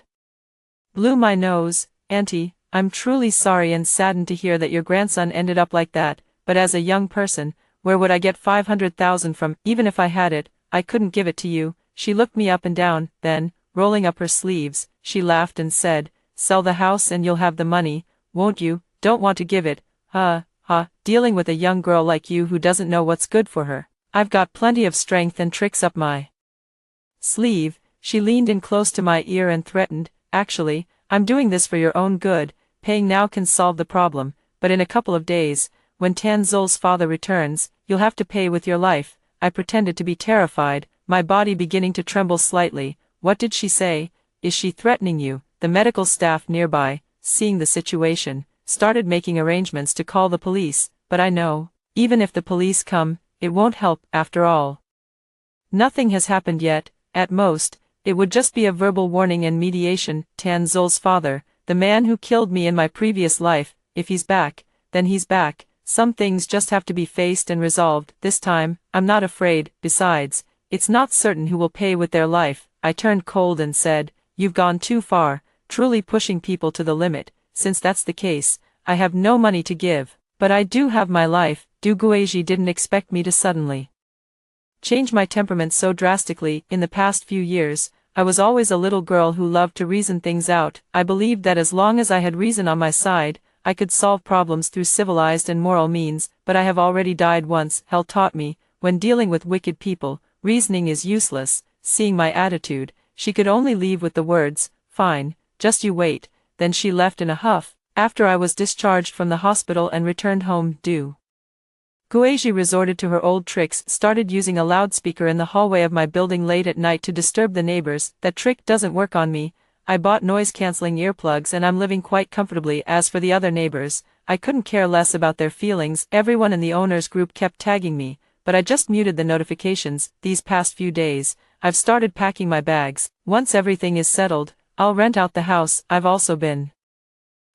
blew my nose. Auntie, I'm truly sorry and saddened to hear that your grandson ended up like that, but as a young person, where would I get 500,000 from? Even if I had it, I couldn't give it to you. She looked me up and down, then, rolling up her sleeves, she laughed and said, sell the house and you'll have the money, won't you? Don't want to give it, dealing with a young girl like you who doesn't know what's good for her. I've got plenty of strength and tricks up my sleeve. She leaned in close to my ear and threatened, actually, I'm doing this for your own good. Paying now can solve the problem, but in a couple of days, when Tan Zol's father returns, you'll have to pay with your life. I pretended to be terrified, my body beginning to tremble slightly. What did she say? Is she threatening you? The medical staff nearby, seeing the situation, started making arrangements to call the police, but I know, even if the police come, it won't help. After all, nothing has happened yet. At most, it would just be a verbal warning and mediation. Tan Zol's father, the man who killed me in my previous life, if he's back, then he's back. Some things just have to be faced and resolved. This time, I'm not afraid. Besides, it's not certain who will pay with their life. I turned cold and said, you've gone too far, truly pushing people to the limit. Since that's the case, I have no money to give, but I do have my life. Du Guizhi didn't expect me to suddenly change my temperament so drastically. In the past few years, I was always a little girl who loved to reason things out. I believed that as long as I had reason on my side, I could solve problems through civilized and moral means, but I have already died once. Hell taught me, when dealing with wicked people, reasoning is useless. Seeing my attitude, she could only leave with the words, fine, just you wait. Then she left in a huff. After I was discharged from the hospital and returned home, Du Guizhi resorted to her old tricks, started using a loudspeaker in the hallway of my building late at night to disturb the neighbors. That trick doesn't work on me. I bought noise-canceling earplugs and I'm living quite comfortably. As for the other neighbors, I couldn't care less about their feelings. Everyone in the owners group kept tagging me, but I just muted the notifications. These past few days, I've started packing my bags. Once everything is settled, I'll rent out the house. I've also been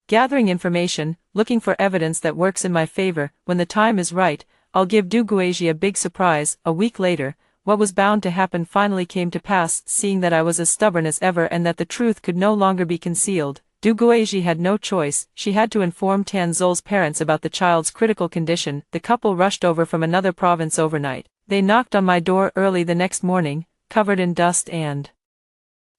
gathering information, looking for evidence that works in my favor. When the time is right, I'll give Du Guizhi a big surprise. A week later, what was bound to happen finally came to pass. Seeing that I was as stubborn as ever and that the truth could no longer be concealed, Du Guizhi had no choice. She had to inform Tan Zol's parents about the child's critical condition. The couple rushed over from another province overnight. They knocked on my door early the next morning, covered in dust and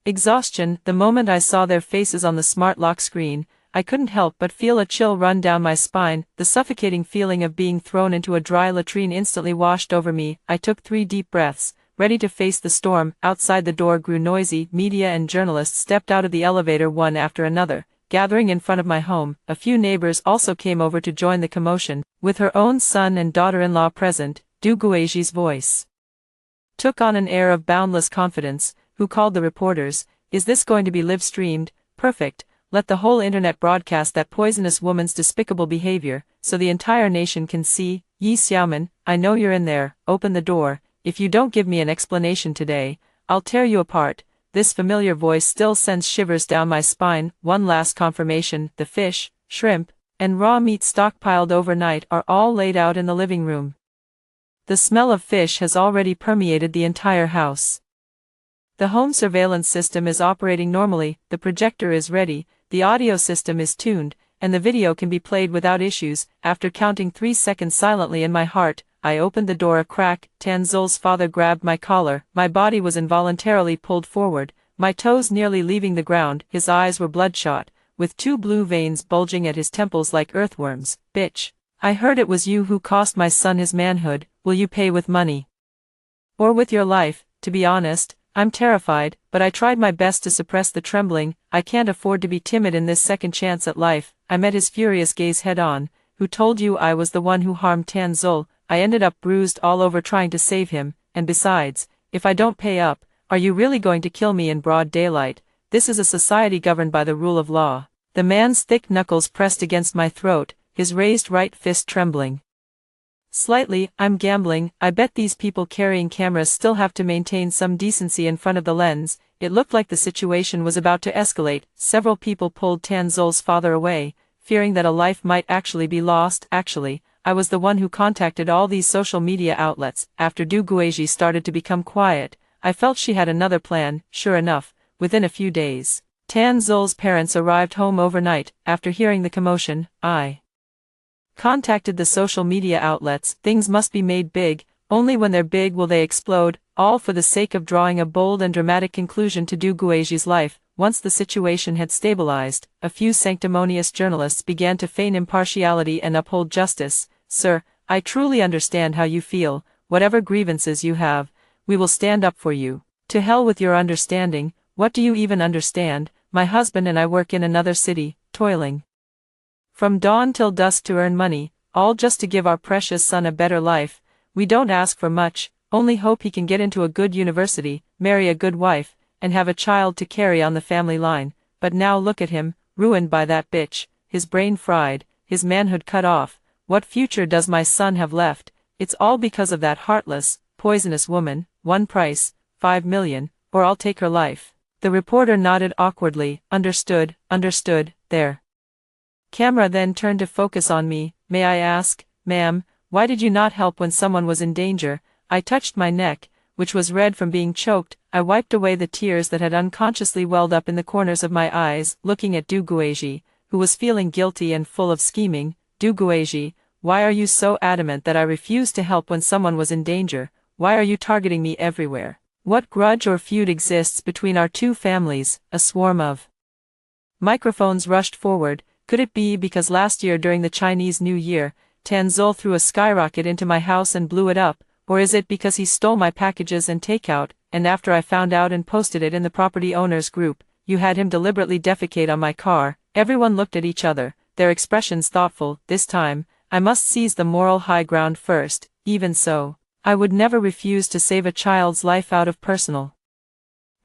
exhaustion. The moment I saw their faces on the smart lock screen, I couldn't help but feel a chill run down my spine. The suffocating feeling of being thrown into a dry latrine instantly washed over me. I took 3 deep breaths, ready to face the storm. Outside the door grew noisy. Media and journalists stepped out of the elevator one after another, gathering in front of my home. A few neighbors also came over to join the commotion. With her own son and daughter-in-law present, Du Guizhi's voice took on an air of boundless confidence. Who called the reporters? Is this going to be live-streamed? Perfect. Let the whole internet broadcast that poisonous woman's despicable behavior, so the entire nation can see. Yi Xiaoman, I know you're in there. Open the door. If you don't give me an explanation today, I'll tear you apart. This familiar voice still sends shivers down my spine. One last confirmation. The fish, shrimp, and raw meat stockpiled overnight are all laid out in the living room. The smell of fish has already permeated the entire house. The home surveillance system is operating normally, the projector is ready, the audio system is tuned, and the video can be played without issues. After counting 3 seconds silently in my heart, I opened the door a crack. Tanzul's father grabbed my collar, my body was involuntarily pulled forward, my toes nearly leaving the ground, his eyes were bloodshot, with 2 blue veins bulging at his temples like earthworms. Bitch. I heard it was you who cost my son his manhood. Will you pay with money? Or with your life? To be honest, I'm terrified, but I tried my best to suppress the trembling. I can't afford to be timid in this second chance at life. I met his furious gaze head on. Who told you I was the one who harmed Tanzul? I ended up bruised all over trying to save him, and besides, if I don't pay up, are you really going to kill me in broad daylight? This is a society governed by the rule of law. The man's thick knuckles pressed against my throat, his raised right fist trembling slightly. I'm gambling. I bet these people carrying cameras still have to maintain some decency in front of the lens. It looked like the situation was about to escalate. Several people pulled Tanzul's father away, fearing that a life might actually be lost. Actually, I was the one who contacted all these social media outlets. After Du Guizhi started to become quiet, I felt she had another plan. Sure enough, within a few days, Tanzul's parents arrived home overnight. After hearing the commotion, I contacted the social media outlets. Things must be made big. Only when they're big will they explode, all for the sake of drawing a bold and dramatic conclusion to Du Guizhi's life. Once the situation had stabilized, a few sanctimonious journalists began to feign impartiality and uphold justice. Sir, I truly understand how you feel. Whatever grievances you have, we will stand up for you. To hell with your understanding. What do you even understand? My husband and I work in another city, toiling from dawn till dusk to earn money, all just to give our precious son a better life. We don't ask for much, only hope he can get into a good university, marry a good wife, and have a child to carry on the family line. But now look at him, ruined by that bitch, his brain fried, his manhood cut off. What future does my son have left? It's all because of that heartless, poisonous woman. One price, 5 million, or I'll take her life. The reporter nodded awkwardly. Understood, understood. There. Camera then turned to focus on me. May I ask, ma'am, why did you not help when someone was in danger? I touched my neck, which was red from being choked. I wiped away the tears that had unconsciously welled up in the corners of my eyes, looking at Du Guizhi, who was feeling guilty and full of scheming. Du Guizhi, why are you so adamant that I refused to help when someone was in danger? Why are you targeting me everywhere? What grudge or feud exists between our two families? A swarm of microphones rushed forward. Could it be because last year during the Chinese New Year, Tanzul threw a skyrocket into my house and blew it up? Or is it because he stole my packages and takeout, and after I found out and posted it in the property owners group, you had him deliberately defecate on my car? Everyone looked at each other, their expressions thoughtful. This time, I must seize the moral high ground first. Even so, I would never refuse to save a child's life out of personal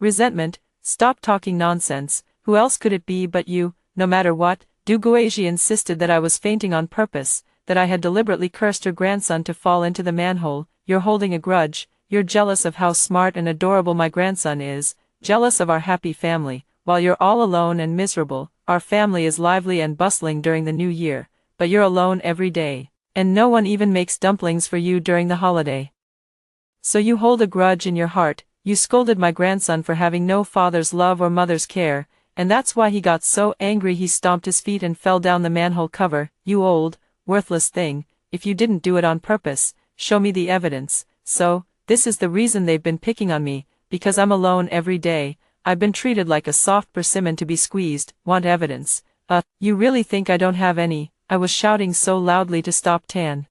resentment. Stop talking nonsense. Who else could it be but you? No matter what, Du Guizhi insisted that I was fainting on purpose, that I had deliberately cursed her grandson to fall into the manhole. You're holding a grudge. You're jealous of how smart and adorable my grandson is, jealous of our happy family, while you're all alone and miserable. Our family is lively and bustling during the new year, but you're alone every day, and no one even makes dumplings for you during the holiday. So you hold a grudge in your heart. You scolded my grandson for having no father's love or mother's care, and that's why he got so angry he stomped his feet and fell down the manhole cover. You old, worthless thing, if you didn't do it on purpose, show me the evidence. So, this is the reason they've been picking on me, because I'm alone every day. I've been treated like a soft persimmon to be squeezed. Want evidence? You really think I don't have any? I was shouting so loudly to stop Tan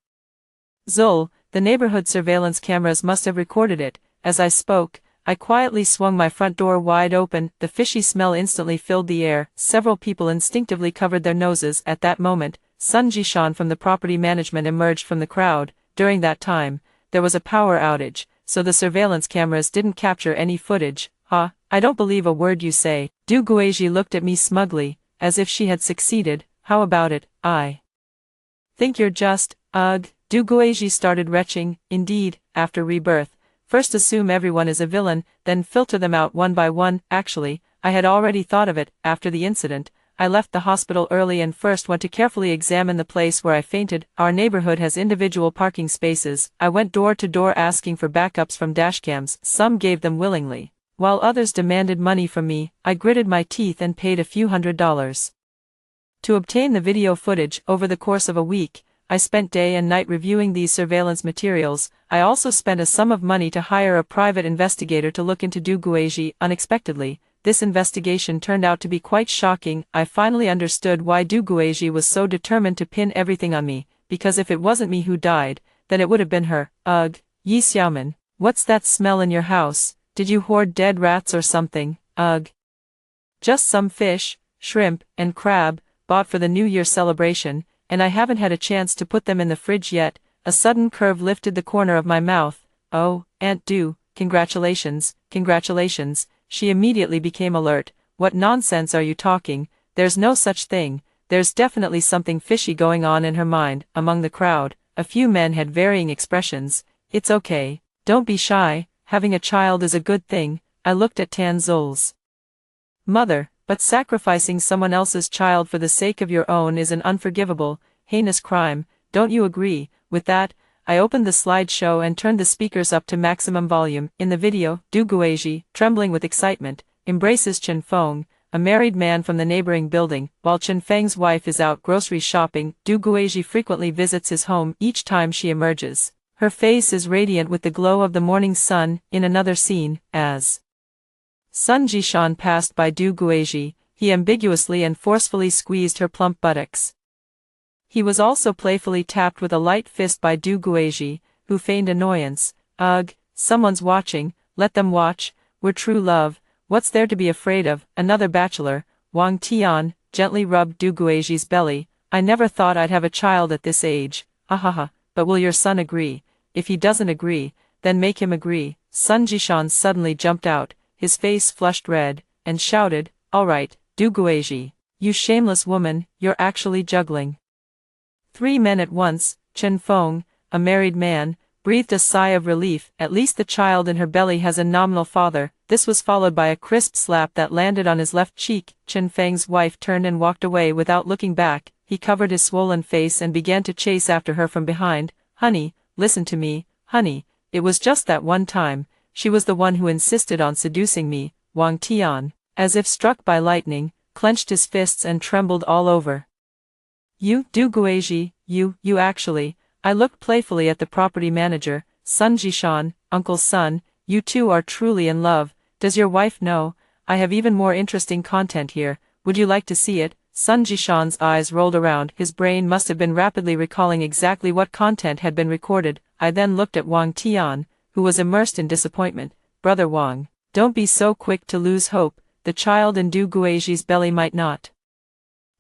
Zul. The neighborhood surveillance cameras must have recorded it. As I spoke, I quietly swung my front door wide open. The fishy smell instantly filled the air. Several people instinctively covered their noses. At that moment, Sun Jishan from the property management emerged from the crowd. During that time, there was a power outage, so the surveillance cameras didn't capture any footage. I don't believe a word you say. Du Guizhi looked at me smugly, as if she had succeeded. How about it? I think you're just, ugh. Du Guizhi started retching. Indeed, after Rebirth, first assume everyone is a villain, then filter them out one by one. Actually, I had already thought of it. After the incident, I left the hospital early and first went to carefully examine the place where I fainted. Our neighborhood has individual parking spaces. I went door to door asking for backups from dashcams. Some gave them willingly, while others demanded money from me. I gritted my teeth and paid a few $100s to obtain the video footage. Over the course of a week, I spent day and night reviewing these surveillance materials. I also spent a sum of money to hire a private investigator to look into Du Guizhi. Unexpectedly, this investigation turned out to be quite shocking. I finally understood why Du Guizhi was so determined to pin everything on me, because if it wasn't me who died, then it would have been her. Ugh, Yi Xiaoman, what's that smell in your house? Did you hoard dead rats or something? Ugh. Just some fish, shrimp, and crab, bought for the New Year celebration, and I haven't had a chance to put them in the fridge yet. A sudden curve lifted the corner of my mouth. Oh, Aunt Du, congratulations, congratulations. She immediately became alert. What nonsense are you talking? There's no such thing. There's definitely something fishy going on in her mind. Among the crowd, a few men had varying expressions. It's okay. Don't be shy. Having a child is a good thing. I looked at Tan Zol's mother, but sacrificing someone else's child for the sake of your own is an unforgivable, heinous crime. Don't you agree? With that, I opened the slideshow and turned the speakers up to maximum volume. In the video, Du Guizhi, trembling with excitement, embraces Chen Feng, a married man from the neighboring building. While Chen Feng's wife is out grocery shopping, Du Guizhi frequently visits his home each time she emerges. Her face is radiant with the glow of the morning sun. In another scene, as Sun Jishan passed by Du Guizhi, he ambiguously and forcefully squeezed her plump buttocks. He was also playfully tapped with a light fist by Du Guizhi, who feigned annoyance. Ugh, someone's watching, let them watch. We're true love, what's there to be afraid of? Another bachelor, Wang Tian, gently rubbed Du Guizhi's belly. I never thought I'd have a child at this age. Ahaha, but will your son agree? If he doesn't agree, then make him agree. Sun Jishan suddenly jumped out, his face flushed red, and shouted, all right, Du Guizhi, you shameless woman, you're actually juggling. 3 men at once. Chen Feng, a married man, breathed a sigh of relief. At least the child in her belly has a nominal father. This was followed by a crisp slap that landed on his left cheek. Chen Feng's wife turned and walked away without looking back. He covered his swollen face and began to chase after her from behind. Honey, listen to me, honey, it was just that one time. She was the one who insisted on seducing me. Wang Tian, as if struck by lightning, clenched his fists and trembled all over. You, Du Guizhi, you actually. I looked playfully at the property manager. Sun Jishan, uncle's son, you two are truly in love. Does your wife know? I have even more interesting content here. Would you like to see it? Sun Jishan's eyes rolled around. His brain must have been rapidly recalling exactly what content had been recorded. I then looked at Wang Tian, who was immersed in disappointment. Brother Wang, don't be so quick to lose hope. The child in Du Guizhi's belly might not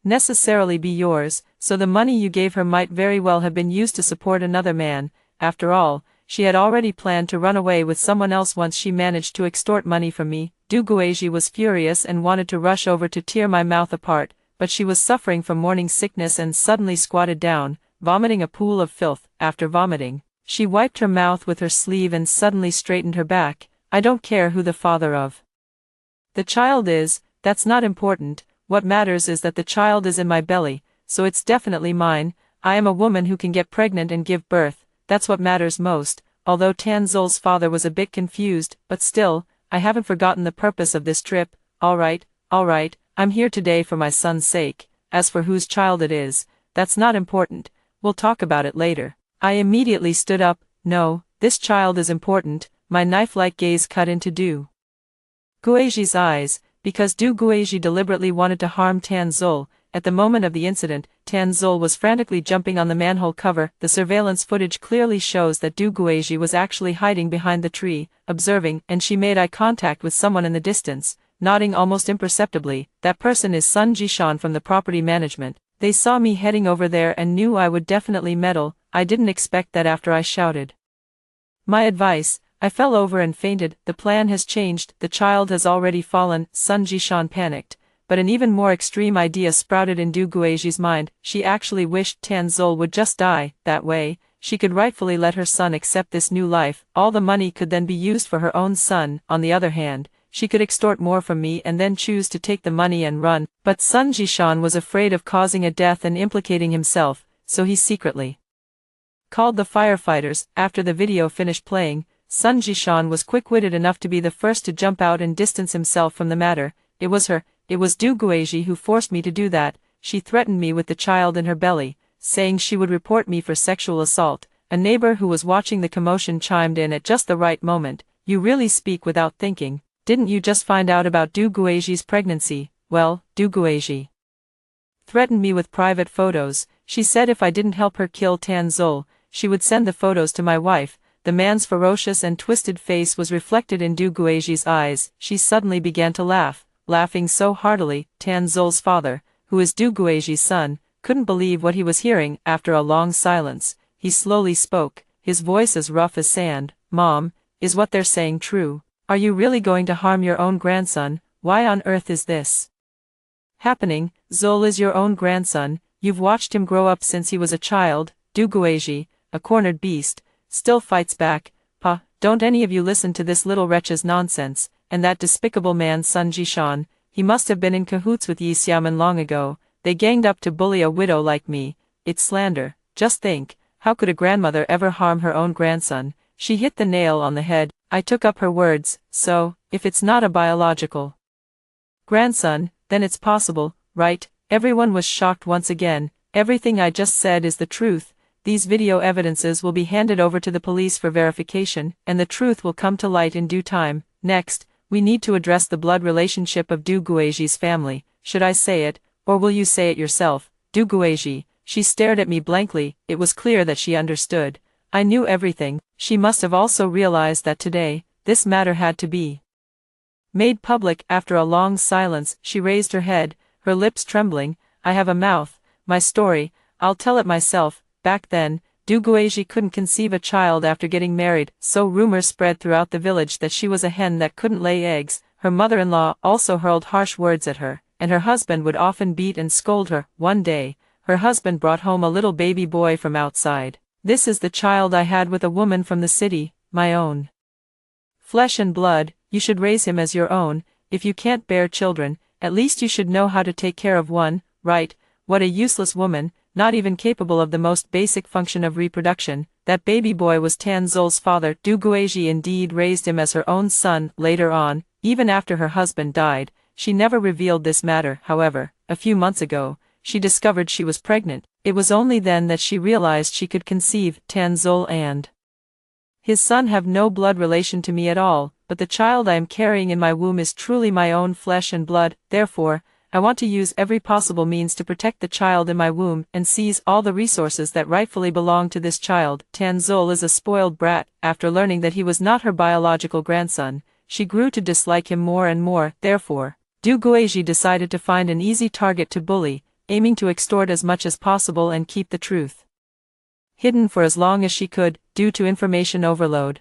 necessarily be yours, so the money you gave her might very well have been used to support another man. After all, she had already planned to run away with someone else once she managed to extort money from me. Du Guizhi was furious and wanted to rush over to tear my mouth apart, but she was suffering from morning sickness and suddenly squatted down, vomiting a pool of filth. After vomiting, she wiped her mouth with her sleeve and suddenly straightened her back. I don't care who the father of the child is, that's not important. What matters is that the child is in my belly, so it's definitely mine. I am a woman who can get pregnant and give birth, that's what matters most. Although Tan Zol's father was a bit confused, but still, I haven't forgotten the purpose of this trip. Alright, I'm here today for my son's sake. As for whose child it is, that's not important, we'll talk about it later. I immediately stood up. No, this child is important. My knife-like gaze cut into Du Guizhi's eyes, because Du Guizhi deliberately wanted to harm Tan Zol. At the moment of the incident, Tan Zol was frantically jumping on the manhole cover. The surveillance footage clearly shows that Du Guizhi was actually hiding behind the tree, observing, and she made eye contact with someone in the distance, nodding almost imperceptibly. That person is Sun Jishan from the property management. They saw me heading over there and knew I would definitely meddle. I didn't expect that after I shouted my advice. I fell over and fainted. The plan has changed, the child has already fallen. Sun Jishan panicked, but an even more extreme idea sprouted in Du Guizhi's mind. She actually wished Tan Zol would just die. That way, she could rightfully let her son accept this new life. All the money could then be used for her own son. On the other hand, she could extort more from me and then choose to take the money and run. But Sun Jishan was afraid of causing a death and implicating himself, so he secretly called the firefighters. After the video finished playing, Sun Jishan was quick-witted enough to be the first to jump out and distance himself from the matter. It was Du Guizhi who forced me to do that. She threatened me with the child in her belly, saying she would report me for sexual assault. A neighbor who was watching the commotion chimed in at just the right moment. You really speak without thinking. Didn't you just find out about Du Guiji's pregnancy? Well, Du Guiji threatened me with private photos. She said if I didn't help her kill Tan Zol, she would send the photos to my wife. The man's ferocious and twisted face was reflected in Du Guiji's eyes. She suddenly began to laugh, laughing so heartily. Tan Zol's father, who is Du Guiji's son, couldn't believe what he was hearing. After a long silence, he slowly spoke, his voice as rough as sand. Mom, is what they're saying true? Are you really going to harm your own grandson? Why on earth is this happening? Zol is your own grandson. You've watched him grow up since he was a child. Du Guiji, a cornered beast, still fights back. Pa, don't any of you listen to this little wretch's nonsense. And that despicable man Sun Jishan, he must have been in cahoots with Yi Xiaoman long ago. They ganged up to bully a widow like me. It's slander. Just think, how could a grandmother ever harm her own grandson? She hit the nail on the head. I took up her words. So, if it's not a biological grandson, then it's possible, right? Everyone was shocked once again. Everything I just said is the truth. These video evidences will be handed over to the police for verification, and the truth will come to light in due time. Next, we need to address the blood relationship of Du Guiji's family. Should I say it, or will you say it yourself? Du Guiji. She stared at me blankly. It was clear that she understood. I knew everything. She must have also realized that today, this matter had to be made public. After a long silence, she raised her head, her lips trembling. I have a mouth. My story, I'll tell it myself. Back then, Du Guiji couldn't conceive a child after getting married, so rumors spread throughout the village that she was a hen that couldn't lay eggs. Her mother-in-law also hurled harsh words at her, and her husband would often beat and scold her. One day, her husband brought home a little baby boy from outside. This is the child I had with a woman from the city, my own flesh and blood. You should raise him as your own. If you can't bear children, at least you should know how to take care of one, right? What a useless woman, not even capable of the most basic function of reproduction. That baby boy was Tan Zol's father. Du Guiji indeed raised him as her own son. Later on, even after her husband died, she never revealed this matter. However, a few months ago, she discovered she was pregnant. It was only then that she realized she could conceive. Tan Zol and his son have no blood relation to me at all, but the child I am carrying in my womb is truly my own flesh and blood. Therefore, I want to use every possible means to protect the child in my womb and seize all the resources that rightfully belong to this child. Tan Zol is a spoiled brat. After learning that he was not her biological grandson, she grew to dislike him more and more. Therefore, Du Guiji decided to find an easy target to bully, aiming to extort as much as possible and keep the truth hidden for as long as she could, due to information overload.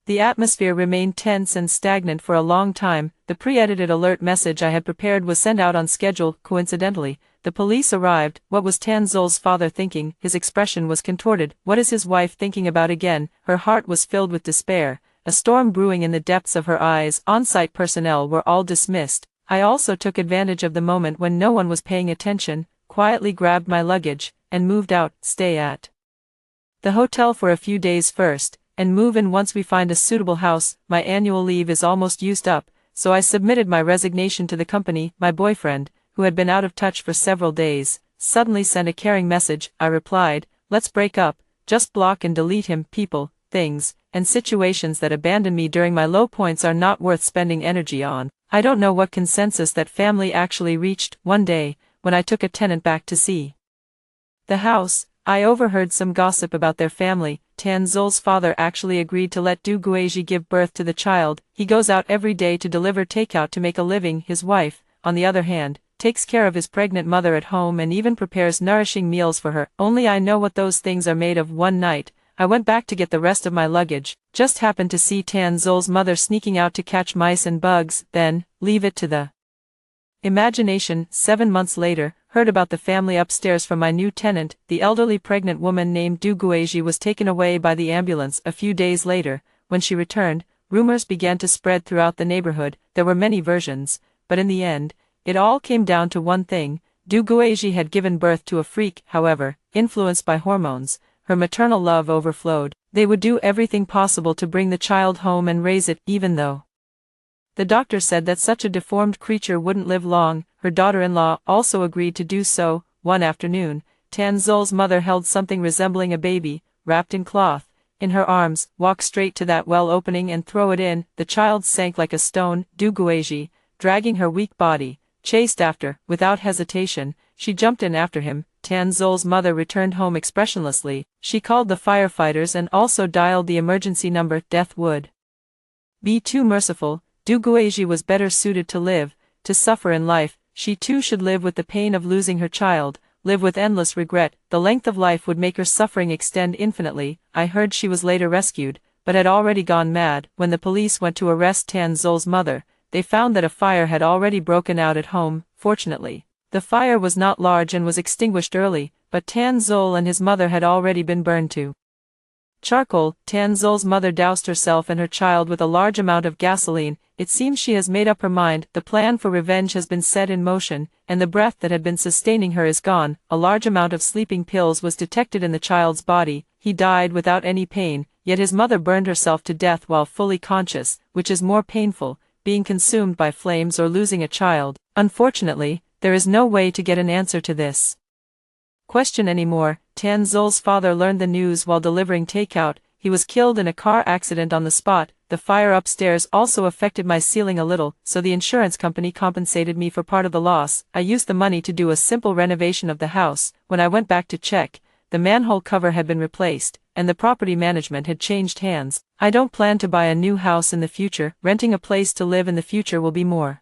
The atmosphere remained tense and stagnant for a long time. The pre-edited alert message I had prepared was sent out on schedule. Coincidentally, the police arrived. What was Tan Zol's father thinking? His expression was contorted. What is his wife thinking about again? Her heart was filled with despair, a storm brewing in the depths of her eyes. On-site personnel were all dismissed. I also took advantage of the moment when no one was paying attention, quietly grabbed my luggage, and moved out. Stay at the hotel for a few days first, and move in once we find a suitable house. My annual leave is almost used up, so I submitted my resignation to the company. My boyfriend, who had been out of touch for several days, suddenly sent a caring message. I replied, let's break up, just block and delete him. People, things, and situations that abandon me during my low points are not worth spending energy on. I don't know what consensus that family actually reached. One day, when I took a tenant back to see the house, I overheard some gossip about their family. Tan Zol's father actually agreed to let Du Guiji give birth to the child. He goes out every day to deliver takeout to make a living. His wife, on the other hand, takes care of his pregnant mother at home and even prepares nourishing meals for her. Only I know what those things are made of. One night, I went back to get the rest of my luggage, just happened to see Tan Zol's mother sneaking out to catch mice and bugs, then, leave it to the imagination. 7 months later, heard about the family upstairs from my new tenant. The elderly pregnant woman named Du Guiji was taken away by the ambulance. A few days later, when she returned, rumors began to spread throughout the neighborhood. There were many versions, but in the end, it all came down to one thing. Du Guiji had given birth to a freak. However, influenced by hormones, her maternal love overflowed. They would do everything possible to bring the child home and raise it, even though the doctor said that such a deformed creature wouldn't live long. Her daughter-in-law also agreed to do so. One afternoon, Tanzol's mother held something resembling a baby, wrapped in cloth, in her arms. Walk straight to that well opening and throw it in. The child sank like a stone. Duguaji, dragging her weak body, chased after. Without hesitation, she jumped in after him. Tanzol's mother returned home expressionlessly. She called the firefighters and also dialed the emergency number. Death would be too merciful. Duguaji was better suited to live, to suffer in life. She too should live with the pain of losing her child, live with endless regret. The length of life would make her suffering extend infinitely. I heard she was later rescued, but had already gone mad. When the police went to arrest Tanzol's mother, they found that a fire had already broken out at home. Fortunately, the fire was not large and was extinguished early, but Tanzol and his mother had already been burned to charcoal. Tanzol's mother doused herself and her child with a large amount of gasoline. It seems she has made up her mind. The plan for revenge has been set in motion, and the breath that had been sustaining her is gone. A large amount of sleeping pills was detected in the child's body. He died without any pain, yet his mother burned herself to death while fully conscious, which is more painful, being consumed by flames or losing a child. Unfortunately, there is no way to get an answer to this question anymore. Tanzol's father learned the news while delivering takeout. He was killed in a car accident on the spot. The fire upstairs also affected my ceiling a little, so the insurance company compensated me for part of the loss. I used the money to do a simple renovation of the house. When I went back to check, the manhole cover had been replaced, and the property management had changed hands. I don't plan to buy a new house in the future. Renting a place to live in the future will be more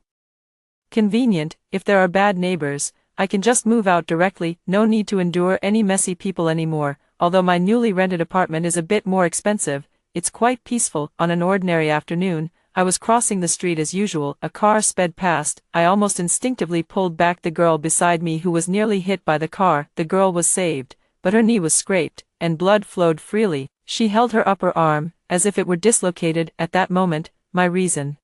convenient. If there are bad neighbors, I can just move out directly. No need to endure any messy people anymore. Although my newly rented apartment is a bit more expensive, it's quite peaceful. On an ordinary afternoon, I was crossing the street as usual. A car sped past. I almost instinctively pulled back the girl beside me who was nearly hit by the car. The girl was saved, but her knee was scraped, and blood flowed freely. She held her upper arm, as if it were dislocated. At that moment, my reason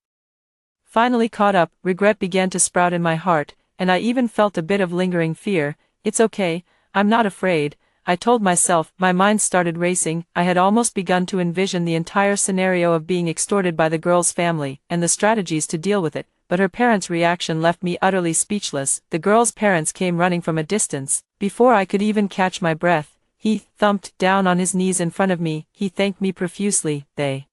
finally caught up. Regret began to sprout in my heart, and I even felt a bit of lingering fear. It's okay, I'm not afraid, I told myself. My mind started racing. I had almost begun to envision the entire scenario of being extorted by the girl's family, and the strategies to deal with it, but her parents' reaction left me utterly speechless. The girl's parents came running from a distance. Before I could even catch my breath, he thumped down on his knees in front of me. He thanked me profusely. They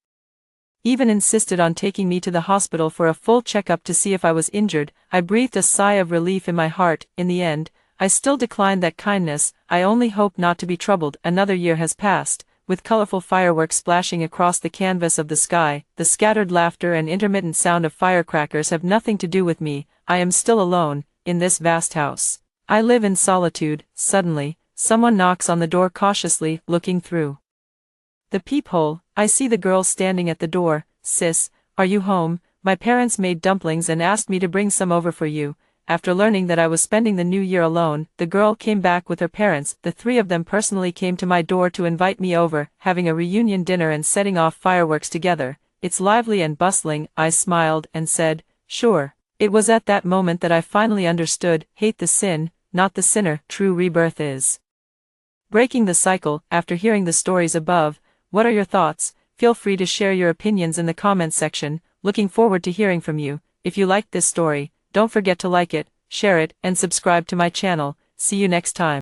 even insisted on taking me to the hospital for a full checkup to see if I was injured. I breathed a sigh of relief in my heart. In the end, I still declined that kindness. I only hope not to be troubled. Another year has passed, with colorful fireworks splashing across the canvas of the sky. The scattered laughter and intermittent sound of firecrackers have nothing to do with me. I am still alone, in this vast house. I live in solitude. Suddenly, someone knocks on the door cautiously. Looking through the peephole, I see the girl standing at the door. Sis, are you home? My parents made dumplings and asked me to bring some over for you. After learning that I was spending the new year alone, the girl came back with her parents. The three of them personally came to my door to invite me over, having a reunion dinner and setting off fireworks together. It's lively and bustling. I smiled and said, sure. It was at that moment that I finally understood. Hate the sin, not the sinner. True rebirth is breaking the cycle. After hearing the stories above, what are your thoughts? Feel free to share your opinions in the comments section. Looking forward to hearing from you. If you liked this story, don't forget to like it, share it, and subscribe to my channel. See you next time.